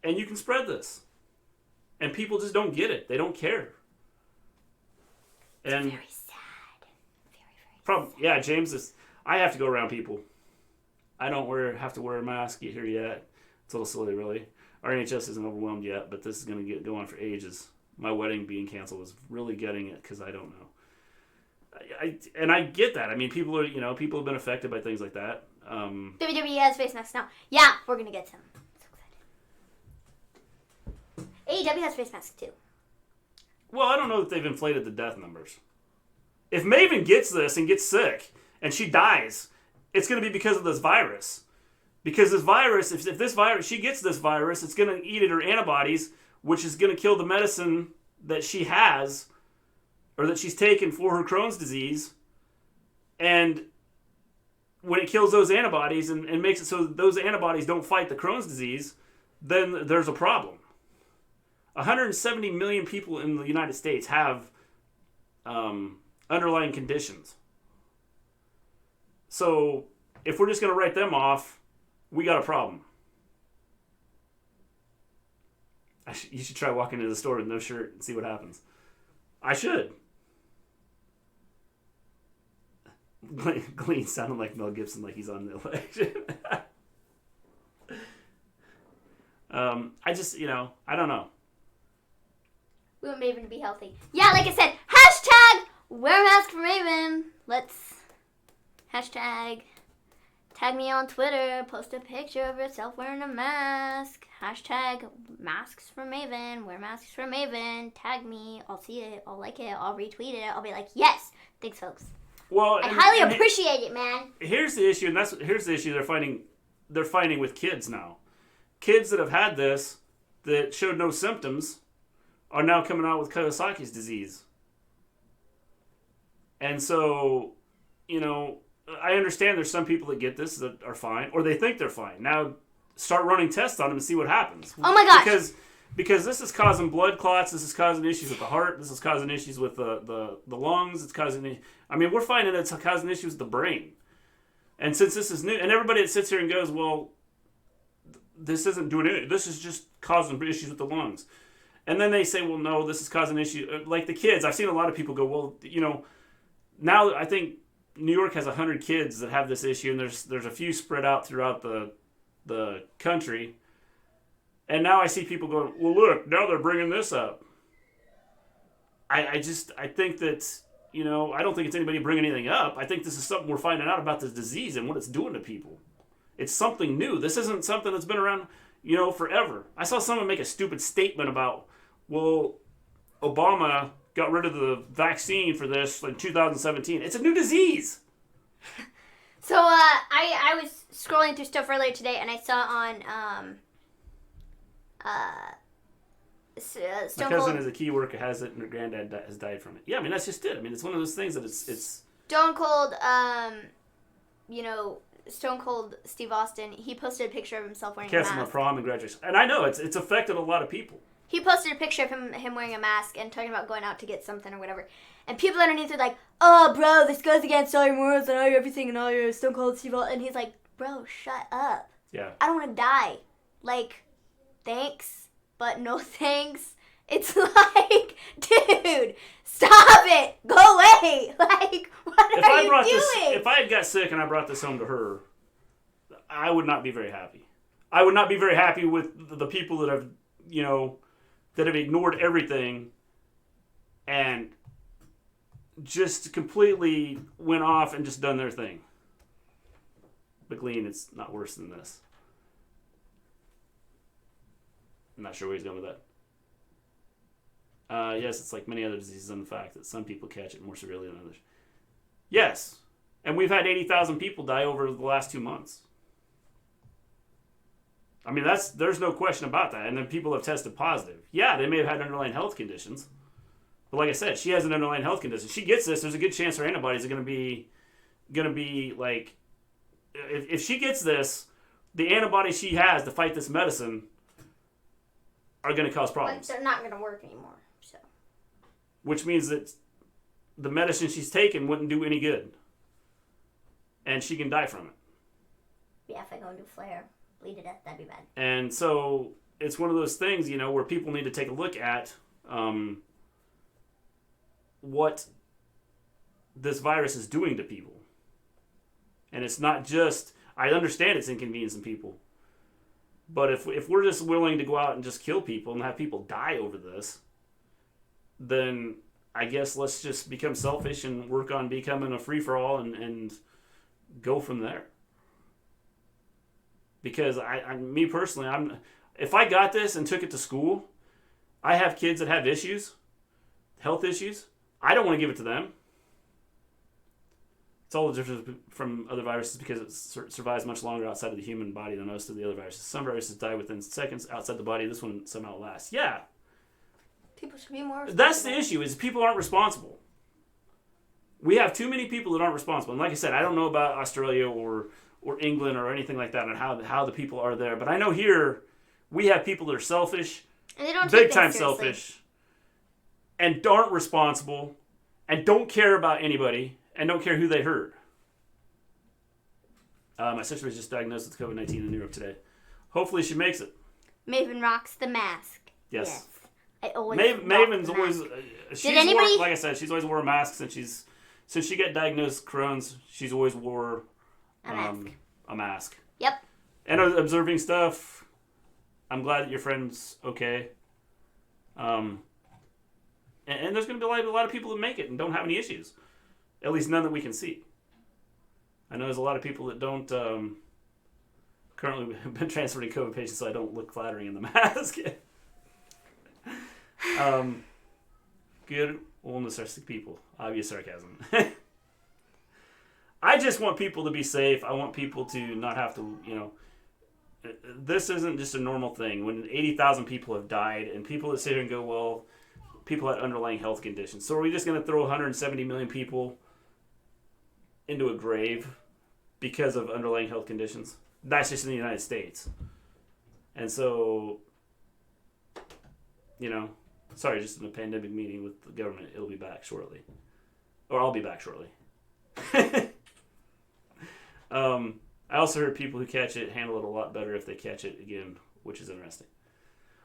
and you can spread this. And people just don't get it. They don't care. And very sad. Very sad. Yeah, James, I have to go around people. I don't have to wear a mask here yet. It's a little silly, really. Our NHS isn't overwhelmed yet, but this is going to go on for ages. My wedding being canceled is really getting it because I don't know. I get that. I mean, people have been affected by things like that. WWE has face masks now. Yeah, we're going to get some. So excited. AEW has face masks too. Well, I don't know that they've inflated the death numbers. If Maven gets this and gets sick and she dies, it's going to be because of this virus. Because this virus, if she gets this virus, it's going to eat at her antibodies, which is going to kill the medicine that she has or that she's taken for her Crohn's disease. And when it kills those antibodies and makes it so that those antibodies don't fight the Crohn's disease, then there's a problem. 170 million people in the United States have underlying conditions. So if we're just going to write them off, we got a problem. You should try walking into the store with no shirt and see what happens. I should. Gleen sounded like Mel Gibson, like he's on the election. I don't know. We want Maven to be healthy. Yeah, like I said, hashtag wear a mask for Maven. Let's hashtag tag me on Twitter, post a picture of yourself wearing a mask. Hashtag masks for Maven, wear masks for Maven. Tag me, I'll see it, I'll like it, I'll retweet it. I'll be like, yes, thanks folks. Well, I highly appreciate it, man. Here's the issue, here's the issue they're fighting with kids now. Kids that have had this, that showed no symptoms, are now coming out with Kawasaki's disease. And so, I understand there's some people that get this that are fine, or they think they're fine. Now, start running tests on them and see what happens. Oh my gosh! Because this is causing blood clots. This is causing issues with the heart. This is causing issues with the lungs. It's causing. We're finding that it's causing issues with the brain. And since this is new, and everybody that sits here and goes, well, this isn't doing anything. This is just causing issues with the lungs. And then they say, well, no, this is causing issues. Like the kids, I've seen a lot of people go, well, now I think New York has 100 kids that have this issue, and there's a few spread out throughout the country. And now I see people going, well, look, now they're bringing this up. I think that, I don't think it's anybody bringing anything up. I think this is something we're finding out about this disease and what it's doing to people. It's something new. This isn't something that's been around, forever. I saw someone make a stupid statement about, well, Obama got rid of the vaccine for this in 2017. It's a new disease. So I was scrolling through stuff earlier today, and I saw on My cousin is a key worker, has it, and her granddad has died from it. Yeah, that's just it. It's one of those things that it's Stone Cold. Stone Cold Steve Austin. He posted a picture of himself wearing a mask. Canceled my prom and graduation, and I know it's affected a lot of people. He posted a picture of him wearing a mask and talking about going out to get something or whatever. And people underneath are like, oh, bro, this goes against all your morals and all your everything and all your Stone Cold Steve Austin. And he's like, bro, shut up. Yeah. I don't want to die. Thanks, but no thanks. It's like, dude, stop it. Go away. What are you doing? If I had got sick and I brought this home to her, I would not be very happy. I would not be very happy with the people that have, that have ignored everything and just completely went off and just done their thing. But Gleen, it's not worse than this. I'm not sure where he's going with that. Yes, it's like many other diseases in the fact that some people catch it more severely than others. Yes, and we've had 80,000 people die over the last 2 months. I mean, there's no question about that. And then people have tested positive. Yeah, they may have had underlying health conditions. But like I said, she has an underlying health condition. She gets this, there's a good chance her antibodies are going to be like, if she gets this, the antibodies she has to fight this medicine are going to cause problems. But they're not going to work anymore. So. Which means that the medicine she's taking wouldn't do any good. And she can die from it. Yeah, if I go into flare, bleed to death, that'd be bad. And so it's one of those things, where people need to take a look at what this virus is doing to people. And it's not just, I understand it's inconveniencing people. But if we're just willing to go out and just kill people and have people die over this, then I guess let's just become selfish and work on becoming a free-for-all and go from there. Because me personally, if I got this and took it to school, I have kids that have issues, health issues. I don't want to give it to them. It's all the difference from other viruses because it survives much longer outside of the human body than most of the other viruses. Some viruses die within seconds outside the body. This one somehow lasts. Yeah. People should be more responsible. That's the issue, is people aren't responsible. We have too many people that aren't responsible. And like I said, I don't know about Australia or England or anything like that and how the people are there. But I know here we have people that are selfish, and they don't big time selfish, and aren't responsible, and don't care about anybody, and don't care who they hurt. My sister was just diagnosed with COVID-19 in Europe today. Hopefully she makes it. Maven rocks the mask. Yes. I always Maven's always... like I said, she's always wore a mask since she got diagnosed Crohn's. She's always wore a mask. Yep. And observing stuff. I'm glad that your friend's okay. And there's going to be a lot of people that make it and don't have any issues. At least none that we can see. I know there's a lot of people that don't currently have been transferred to COVID patients, so I don't look flattering in the mask. Good old narcissistic people. Obvious sarcasm. I just want people to be safe. I want people to not have to, this isn't just a normal thing. When 80,000 people have died and people that sit here and go, well, people had underlying health conditions. So are we just going to throw 170 million people into a grave because of underlying health conditions? That's just in the United States. And so, sorry, just in a pandemic meeting with the government, it'll be back shortly. Or I'll be back shortly. I also heard people who catch it handle it a lot better if they catch it again, which is interesting.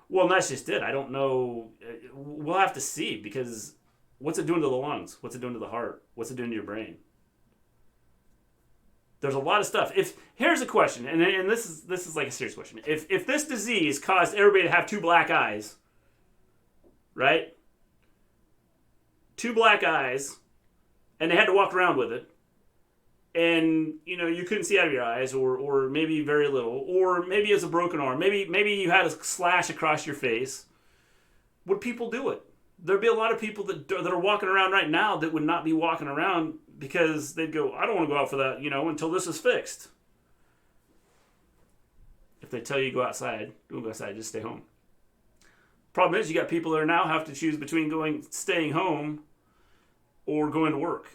Well, and that's just it. I don't know. We'll have to see, because what's it doing to the lungs? What's it doing to the heart? What's it doing to your brain? There's a lot of stuff. Here's a question, and this is like a serious question. If this disease caused everybody to have two black eyes, right? Two black eyes, and they had to walk around with it, and you couldn't see out of your eyes, or maybe very little, or maybe it's a broken arm, maybe you had a slash across your face, would people do it? There'd be a lot of people that are walking around right now that would not be walking around because they'd go, I don't want to go out for that, until this is fixed. If they tell you go outside, don't go outside, just stay home. Problem is, you got people that now have to choose between staying home or going to work.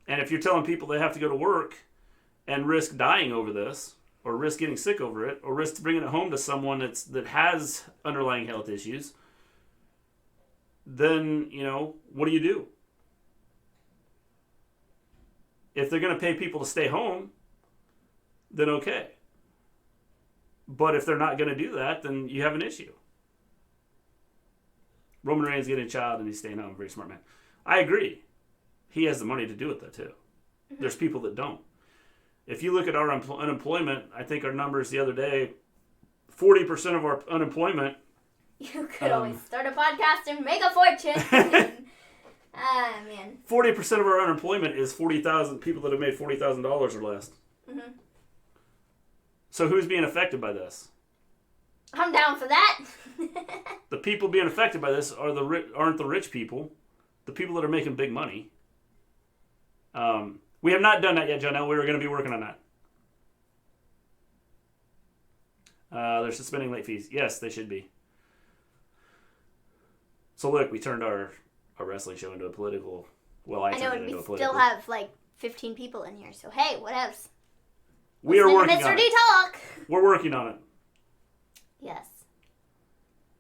And if you're telling people they have to go to work and risk dying over this, or risk getting sick over it, or risk bringing it home to someone that has underlying health issues, then, what do you do? If they're going to pay people to stay home, then okay. But if they're not going to do that, then you have an issue. Roman Reigns getting a child and he's staying home. Very smart man. I agree. He has the money to do it, though, too. Mm-hmm. There's people that don't. If you look at our unemployment, I think our numbers the other day, 40% of our unemployment You could always start a podcast and make a fortune. Man. 40% of our unemployment is 40,000 people that have made $40,000 or less. Mm-hmm. So who's being affected by this? I'm down for that. The people being affected by this aren't the rich people. The people that are making big money. We have not done that yet, Janelle. We were going to be working on that. They're suspending late fees. Yes, they should be. So look, we turned our wrestling show into a political. Well, I turned it into a political. We still have like 15 people in here, so hey, what else? We are working on Mr. D talk. We're working on it. Yes.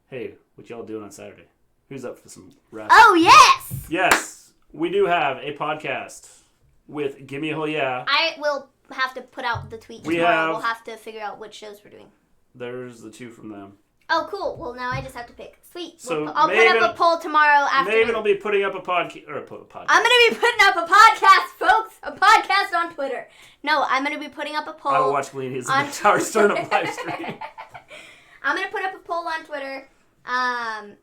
Hey, what y'all doing on Saturday? Who's up for some wrestling? Oh yes. Yes, we do have a podcast with Gimme a Hell Yeah. I will have to put out the tweet tomorrow. We'll have to figure out which shows we're doing. There's the two from them. Oh, cool. Well, now I just have to pick. Sweet. So I'll put up a poll tomorrow afternoon. Maven will be putting up a podcast. I'm going to be putting up a podcast, folks. A podcast on Twitter. No, I'm going to be putting up a poll. I will watch Gleen his entire startup live stream. I'm going to put up a poll on Twitter, and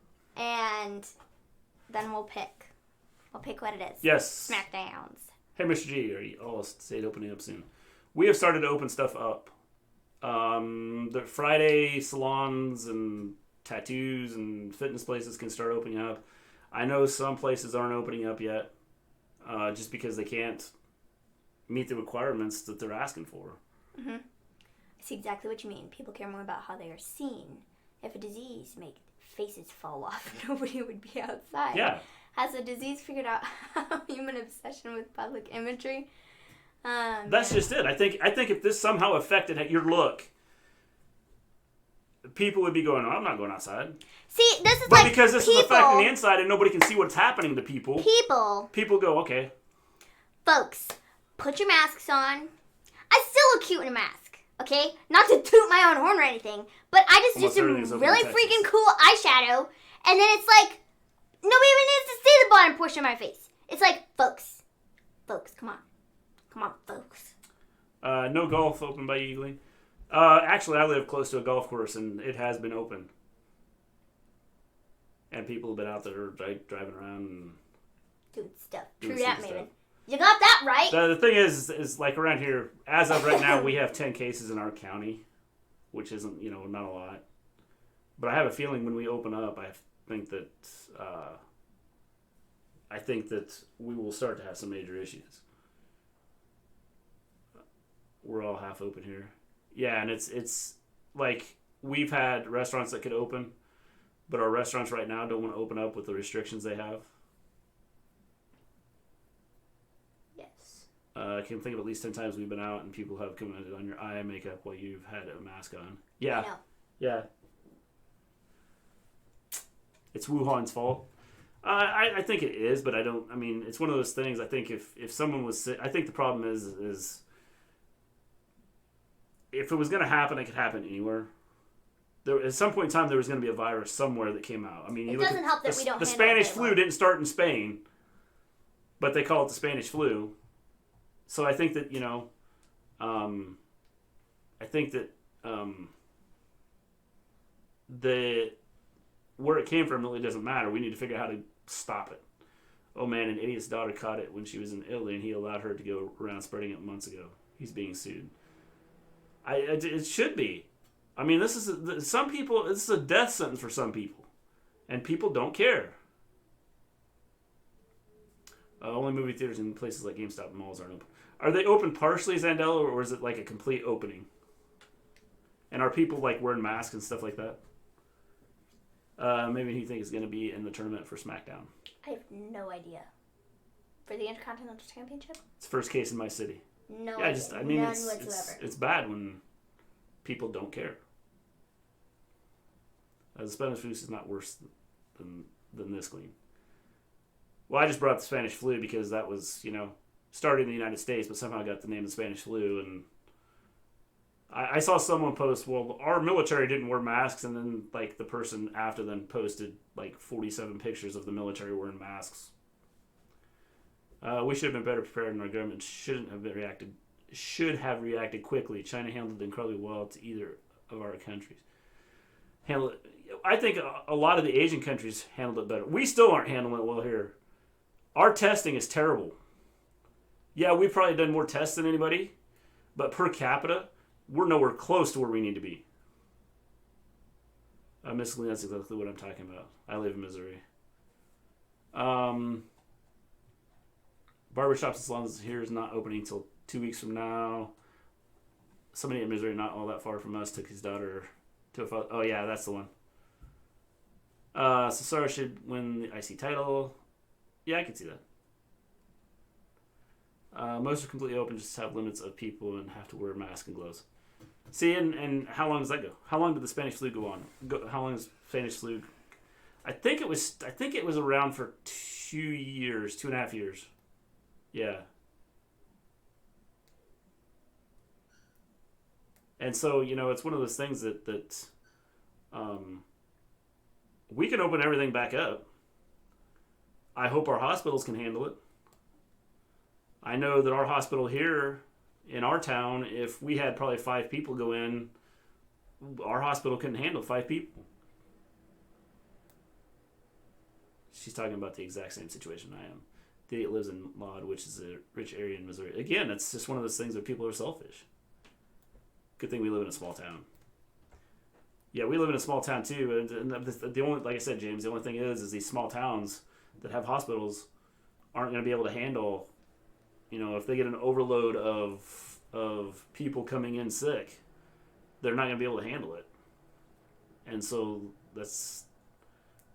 then we'll pick. We'll pick what it is. Yes. Smackdowns. Hey, Mr. G, are you all stayed opening up soon? We have started to open stuff up. The Friday salons and tattoos and fitness places can start opening up. I know some places aren't opening up yet, just because they can't meet the requirements that they're asking for. Mm-hmm. I see exactly what you mean. People care more about how they are seen. If a disease made faces fall off, nobody would be outside. Yeah. Has the disease figured out how human obsession with public imagery? That's just it. I think if this somehow affected your look, people would be going, "Oh, I'm not going outside." See, this is but because this is affecting the inside and nobody can see what's happening to people. People go, "Okay." Folks, put your masks on. I still look cute in a mask. Okay, not to toot my own horn or anything, but I just do some really freaking cool eyeshadow, and then it's like nobody even needs to see the bottom portion of my face. It's like, folks, come on. Come on, folks. No golf open by you, Gleen? Actually, I live close to a golf course, and it has been open. And people have been out there driving around and doing stuff. True that, Maven. You got that right. The thing is like around here, as of right now, we have 10 cases in our county, which isn't, not a lot. But I have a feeling when we open up, I think that we will start to have some major issues. We're all half open here. Yeah, and it's like we've had restaurants that could open, but our restaurants right now don't want to open up with the restrictions they have. Yes. I can think of at least 10 times we've been out and people have commented on your eye makeup while you've had a mask on. Yeah. I know. Yeah. It's Wuhan's fault. I think it is, but it's one of those things. I think if someone was sick, I think the problem is if it was going to happen, it could happen anywhere. At some point in time, there was going to be a virus somewhere that came out. It doesn't help that we don't. The Spanish flu didn't start in Spain, but they call it the Spanish flu. So I think that where it came from really doesn't matter. We need to figure out how to stop it. Oh man, an idiot's daughter caught it when she was in Italy, and he allowed her to go around spreading it months ago. He's being sued. It should be. I mean, this is a death sentence for some people, and people don't care. Only movie theaters in places like GameStop and malls aren't open. Are they open partially, Zandella, or is it like a complete opening? And are people like wearing masks and stuff like that? Maybe he thinks it's going to be in the tournament for SmackDown. I have no idea. For the Intercontinental Championship? It's first case in my city. No, yeah, none whatsoever. It's bad when people don't care. The Spanish flu is not worse than this, Gleen. Well, I just brought up the Spanish flu because that was, started in the United States, but somehow got the name of the Spanish flu. And I saw someone post, well, our military didn't wear masks, and then the person after them posted 47 pictures of the military wearing masks. We should have been better prepared, and our government should have reacted quickly. China handled it incredibly well to either of our countries. handle it. I think a lot of the Asian countries handled it better. We still aren't handling it well here. Our testing is terrible. Yeah, we've probably done more tests than anybody, but per capita, we're nowhere close to where we need to be. Miss Gleen, that's exactly what I'm talking about. I live in Missouri. Barbershops and salons here is not opening until 2 weeks from now. Somebody in Missouri, not all that far from us, took his daughter to a father. Oh, yeah, that's the one. Cesaro should win the IC title. Yeah, I can see that. Most are completely open, just have limits of people and have to wear a mask and gloves. See, and how long does that go? How long did the Spanish flu go on? How long is Spanish flu? I think it was around for 2 years, 2.5 years. Yeah. And so, it's one of those things that we can open everything back up. I hope our hospitals can handle it. I know that our hospital here in our town, if we had probably 5 people go in, our hospital couldn't handle 5 people. She's talking about the exact same situation I am. The idiot lives in Maud, which is a rich area in Missouri. Again, it's just one of those things where people are selfish. Good thing we live in a small town. Yeah, we live in a small town too, and the only, like I said, James, the only thing is these small towns that have hospitals aren't going to be able to handle. If they get an overload of people coming in sick, they're not going to be able to handle it. And so that's,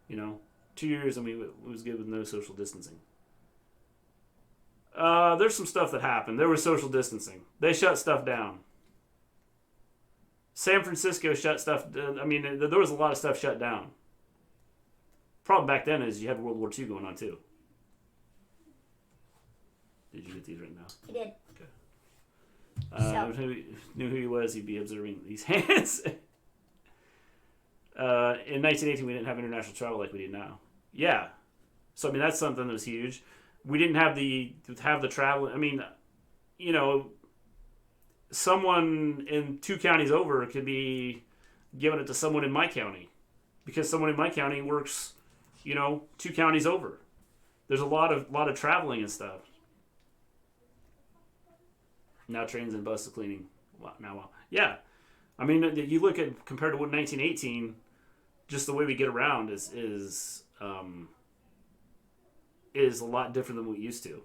2 years, and we was good with no social distancing. There's some stuff that happened. There was social distancing. They shut stuff down. San Francisco shut stuff. There was a lot of stuff shut down. Problem back then is you had World War II going on too. Did you get these right now? I did. Okay. If he knew who he was, he'd be observing these hands. In 1918, we didn't have international travel like we do now. Yeah. So, that's something that was huge. We didn't have the travel. Someone in 2 counties over could be giving it to someone in my county because someone in my county works, 2 counties over. There's a lot of traveling and stuff. Now trains and buses cleaning. Wow. Yeah. You look at compared to what 1918, just the way we get around is a lot different than we used to.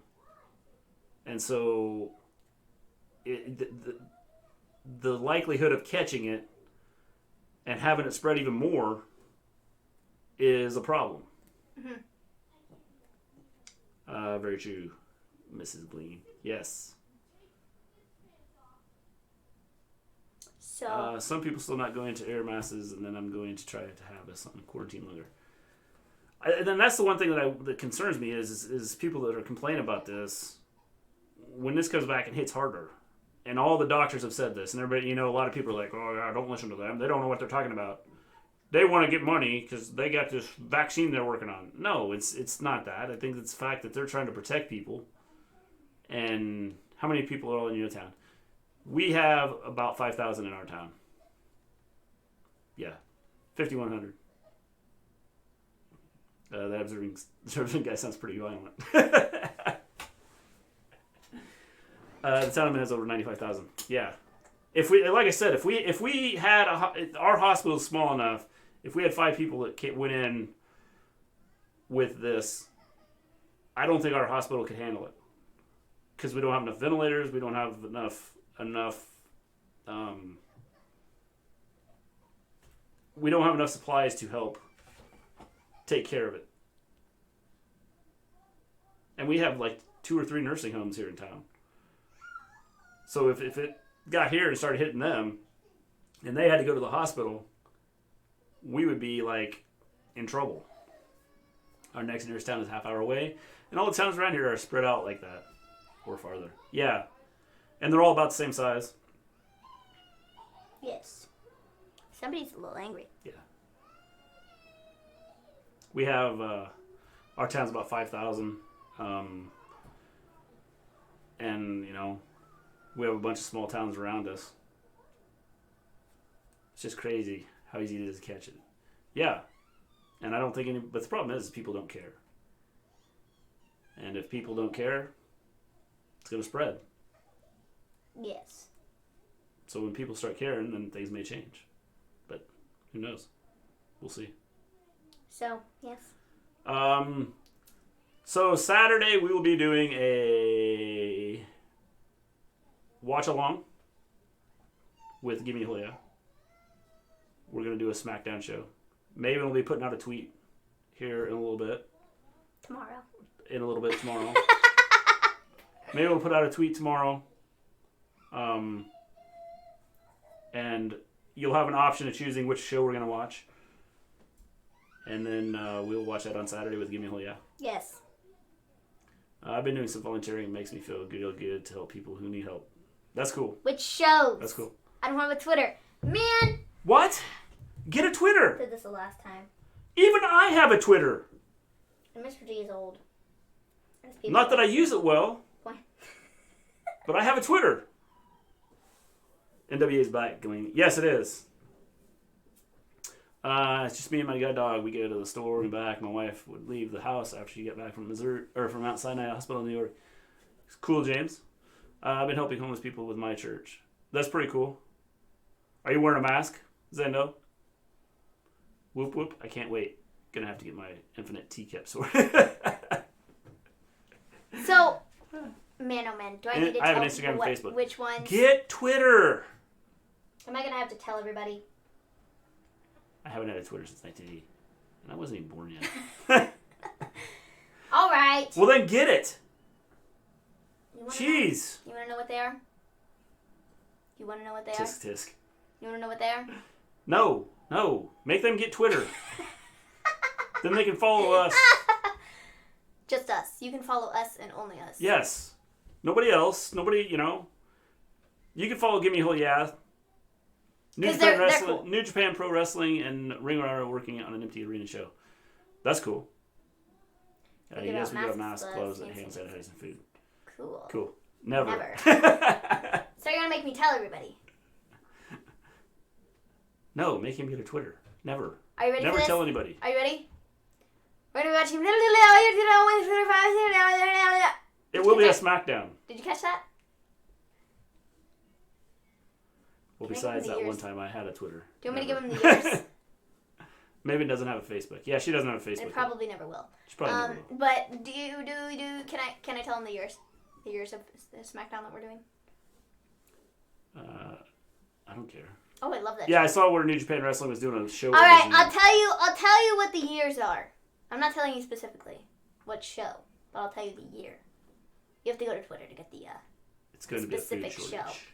And so the likelihood of catching it and having it spread even more is a problem. Mm-hmm. Very true, Mrs. Gleen. Yes. So some people still not going to air masses, and then I'm going to try to have us on quarantine longer. And then that's the one thing that concerns me is people that are complaining about this. When this comes back and hits harder, and all the doctors have said this, and everybody, a lot of people are like, oh, yeah, don't listen to them. They don't know what they're talking about. They want to get money because they got this vaccine they're working on. No, it's not that. I think it's the fact that they're trying to protect people. And how many people are all in your town? We have about 5,000 in our town. Yeah, 5,100. That observing guy sounds pretty violent. The town has over 95,000. Yeah, like I said, if we had our hospital is small enough, if we had 5 people that went in with this, I don't think our hospital could handle it because we don't have enough ventilators. We don't have enough. We don't have enough supplies to help take care of it. And we have like 2 or 3 nursing homes here in town. So if it got here and started hitting them and they had to go to the hospital, we would be like in trouble. Our next nearest town is a half hour away, and all the towns around here are spread out like that or farther. Yeah. And they're all about the same size. Yes. Somebody's a little angry. Yeah. We have, our town's about 5,000. And, we have a bunch of small towns around us. It's just crazy How easy it is to catch it. Yeah. And I don't think any... But the problem is people don't care. And if people don't care, it's going to spread. Yes. So when people start caring, then things may change. But who knows? We'll see. So, yes. So Saturday we will be doing a watch along with Gimme Julia. We're going to do a SmackDown show. Maven will be putting out a tweet here in a little bit. Tomorrow. In a little bit tomorrow. Maven will put out a tweet tomorrow. And you'll have an option of choosing which show we're going to watch. And then we'll watch that on Saturday with Gimme Julia. Yes. I've been doing some volunteering. It makes me feel good to help people who need help. That's cool. Which shows? That's cool. I don't have a Twitter. Man! What? Get a Twitter. I did this the last time. Even I have a Twitter. And Mr. G is old. Not that I use it well. Why? But I have a Twitter. NWA's back, Gleen. Yes, it is. It's just me and my guide dog. We go to the store and back. My wife would leave the house after she got back from Missouri or from Mount Sinai Hospital in New York. It's cool, James. I've been helping homeless people with my church. That's pretty cool. Are you wearing a mask, Zendo? Whoop whoop! I can't wait. Gonna have to get my infinite teacup sorted. So, man, oh man, do I need to I have tell an Instagram and Facebook. Which ones? Get Twitter. Am I gonna have to tell everybody? I haven't had a Twitter since 1980, and I wasn't even born yet. All right. Well, then get it. Jeez. You want to know what they are? You want to know what they are? Tisk tisk. You want to know what they are? No. Make them get Twitter. Then they can follow us. Just us. You can follow us and only us. Yes. Nobody else. Nobody, You can follow Gimme Julia. New Japan Wrestling, cool. New Japan Pro Wrestling, and Ring Honor working on an empty arena show. That's cool. You guys will get masks, gloves, and hand sanitizer and food. Cool. Never. So you're gonna make me tell everybody? No, make him get a Twitter. Never. Are you ready Never for this? tell anybody. Are you ready? We're gonna be watching. It will be a SmackDown. Did you catch that? Well, besides that one time I had a Twitter. Do you want me to give him the years? Maven doesn't have a Facebook. Yeah, she doesn't have a Facebook. It probably never will. She probably never will. But can I tell him the years? The years of the SmackDown that we're doing? I don't care. Oh, I love that. Yeah, I saw where New Japan Wrestling was doing a show. All right, I'll tell you what the years are. I'm not telling you specifically what show, but I'll tell you the year. You have to go to Twitter to get the it's going to be a specific food show. shortage.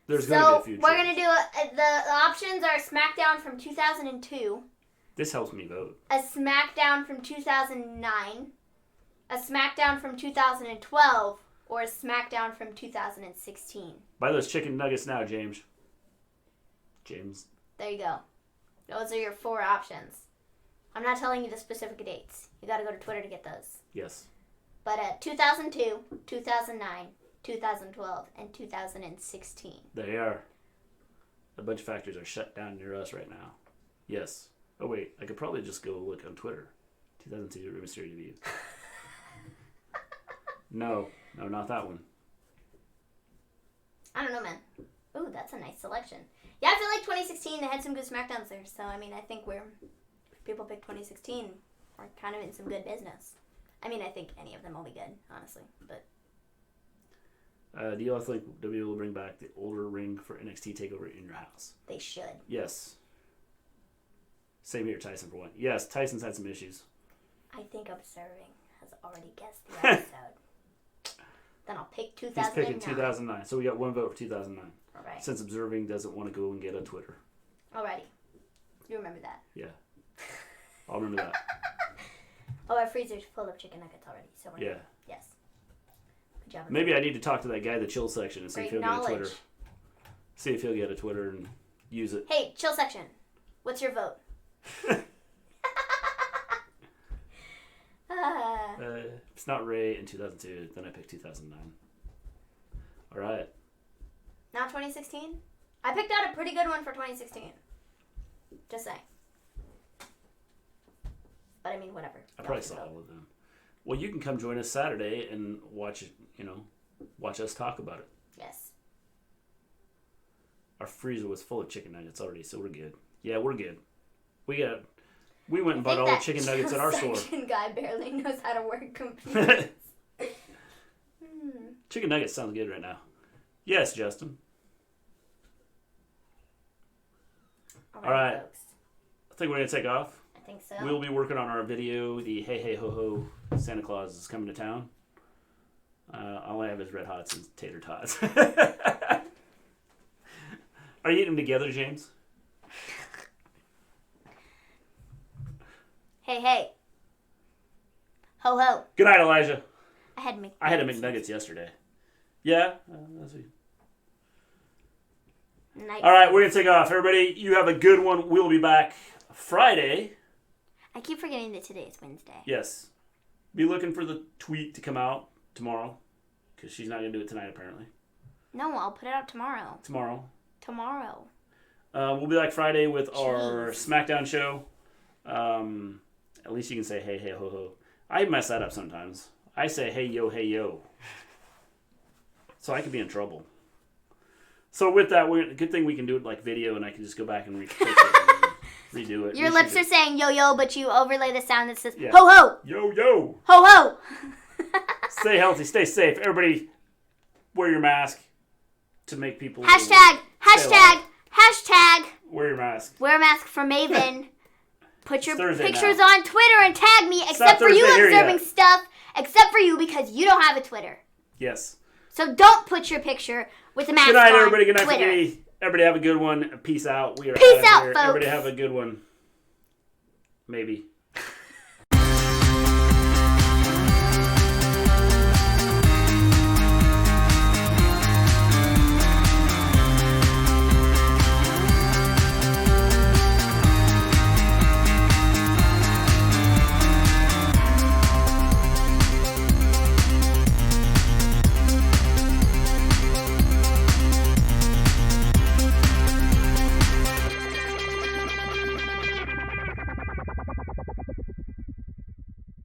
There's going to be a food we're shortage. going to do the options are SmackDown from 2002. This helps me vote. A SmackDown from 2009. A SmackDown from 2012. Or a SmackDown from 2016. Buy those chicken nuggets now, James. There you go. Those are your 4 options. I'm not telling you the specific dates. You got to go to Twitter to get those. Yes. But 2002, 2009, 2012, and 2016. They are. A bunch of factories are shut down near us right now. Yes. Oh, wait. I could probably just go look on Twitter. 2002 Mysterio debuts. No, not that one. I don't know, man. Ooh, that's a nice selection. Yeah, I feel like 2016, they had some good SmackDowns there. So, I mean, I think if people pick 2016, we're kind of in some good business. I mean, I think any of them will be good, honestly. But do you all think WWE will bring back the older ring for NXT TakeOver in your house? they should. Yes. Same here, Tyson, for one. Yes, Tyson's had some issues. I think Observing has already guessed the episode. Then I'll pick 2009. He's picking 2009. So we got one vote for 2009. All right. Since Observing doesn't want to go and get a Twitter. Alrighty. You remember that. Yeah. I'll remember that. Oh, our freezer's full of chicken nuggets already. So we're Yeah. good. Yes. Good job. Maybe I need to talk to that guy in the chill section and see if Great he'll get a Twitter. knowledge. See if he'll get a Twitter and use it. Hey, chill section. What's your vote? It's not Ray in 2002. Then I picked 2009. All right. Now 2016? I picked out a pretty good one for 2016. Just saying. But I mean, whatever. I probably saw all of them. Well, you can come join us Saturday and watch us talk about it. Yes. Our freezer was full of chicken nuggets already, so we're good. Yeah, we're good. We went and bought all the chicken nuggets at our store. That guy barely knows how to work computers. Chicken nuggets sounds good right now. Yes, Justin. All right. Folks. I think we're going to take off. I think so. We'll be working on our video. The Hey Hey Ho Ho Santa Claus is coming to town. All I have is Red Hots and Tater Tots. Are you eating them together, James? Hey, hey. Ho, ho. Good night, Elijah. I had McNuggets. I had a McNuggets yesterday. Yeah? Night. All right, we're going to take off. Everybody, you have a good one. We'll be back Friday. I keep forgetting that today is Wednesday. Yes. Be looking for the tweet to come out tomorrow, because she's not going to do it tonight, apparently. No, I'll put it out tomorrow. Tomorrow. We'll be back Friday with our SmackDown show. At least you can say hey, hey, ho, ho. I mess that up sometimes. I say hey, yo. So I could be in trouble. So with that, good thing we can do it like video, and I can just go back and redo it. Your lips are saying yo, but you overlay the sound that says Yeah. ho, ho. Yo. Ho, ho. Stay healthy, stay safe. Everybody, wear your mask to make people... Hashtag. Wear your mask. Wear a mask for Maven. Put your Thursday pictures now. on Twitter and tag me, except for you Thursday here observing yet. stuff, except for you because you don't have a Twitter. Yes. So don't put your picture with a mask on Good night, everybody. Good night, Twitter. Everybody have a good one. Peace out. We are Peace of out, here. folks. Everybody have a good one. Maybe.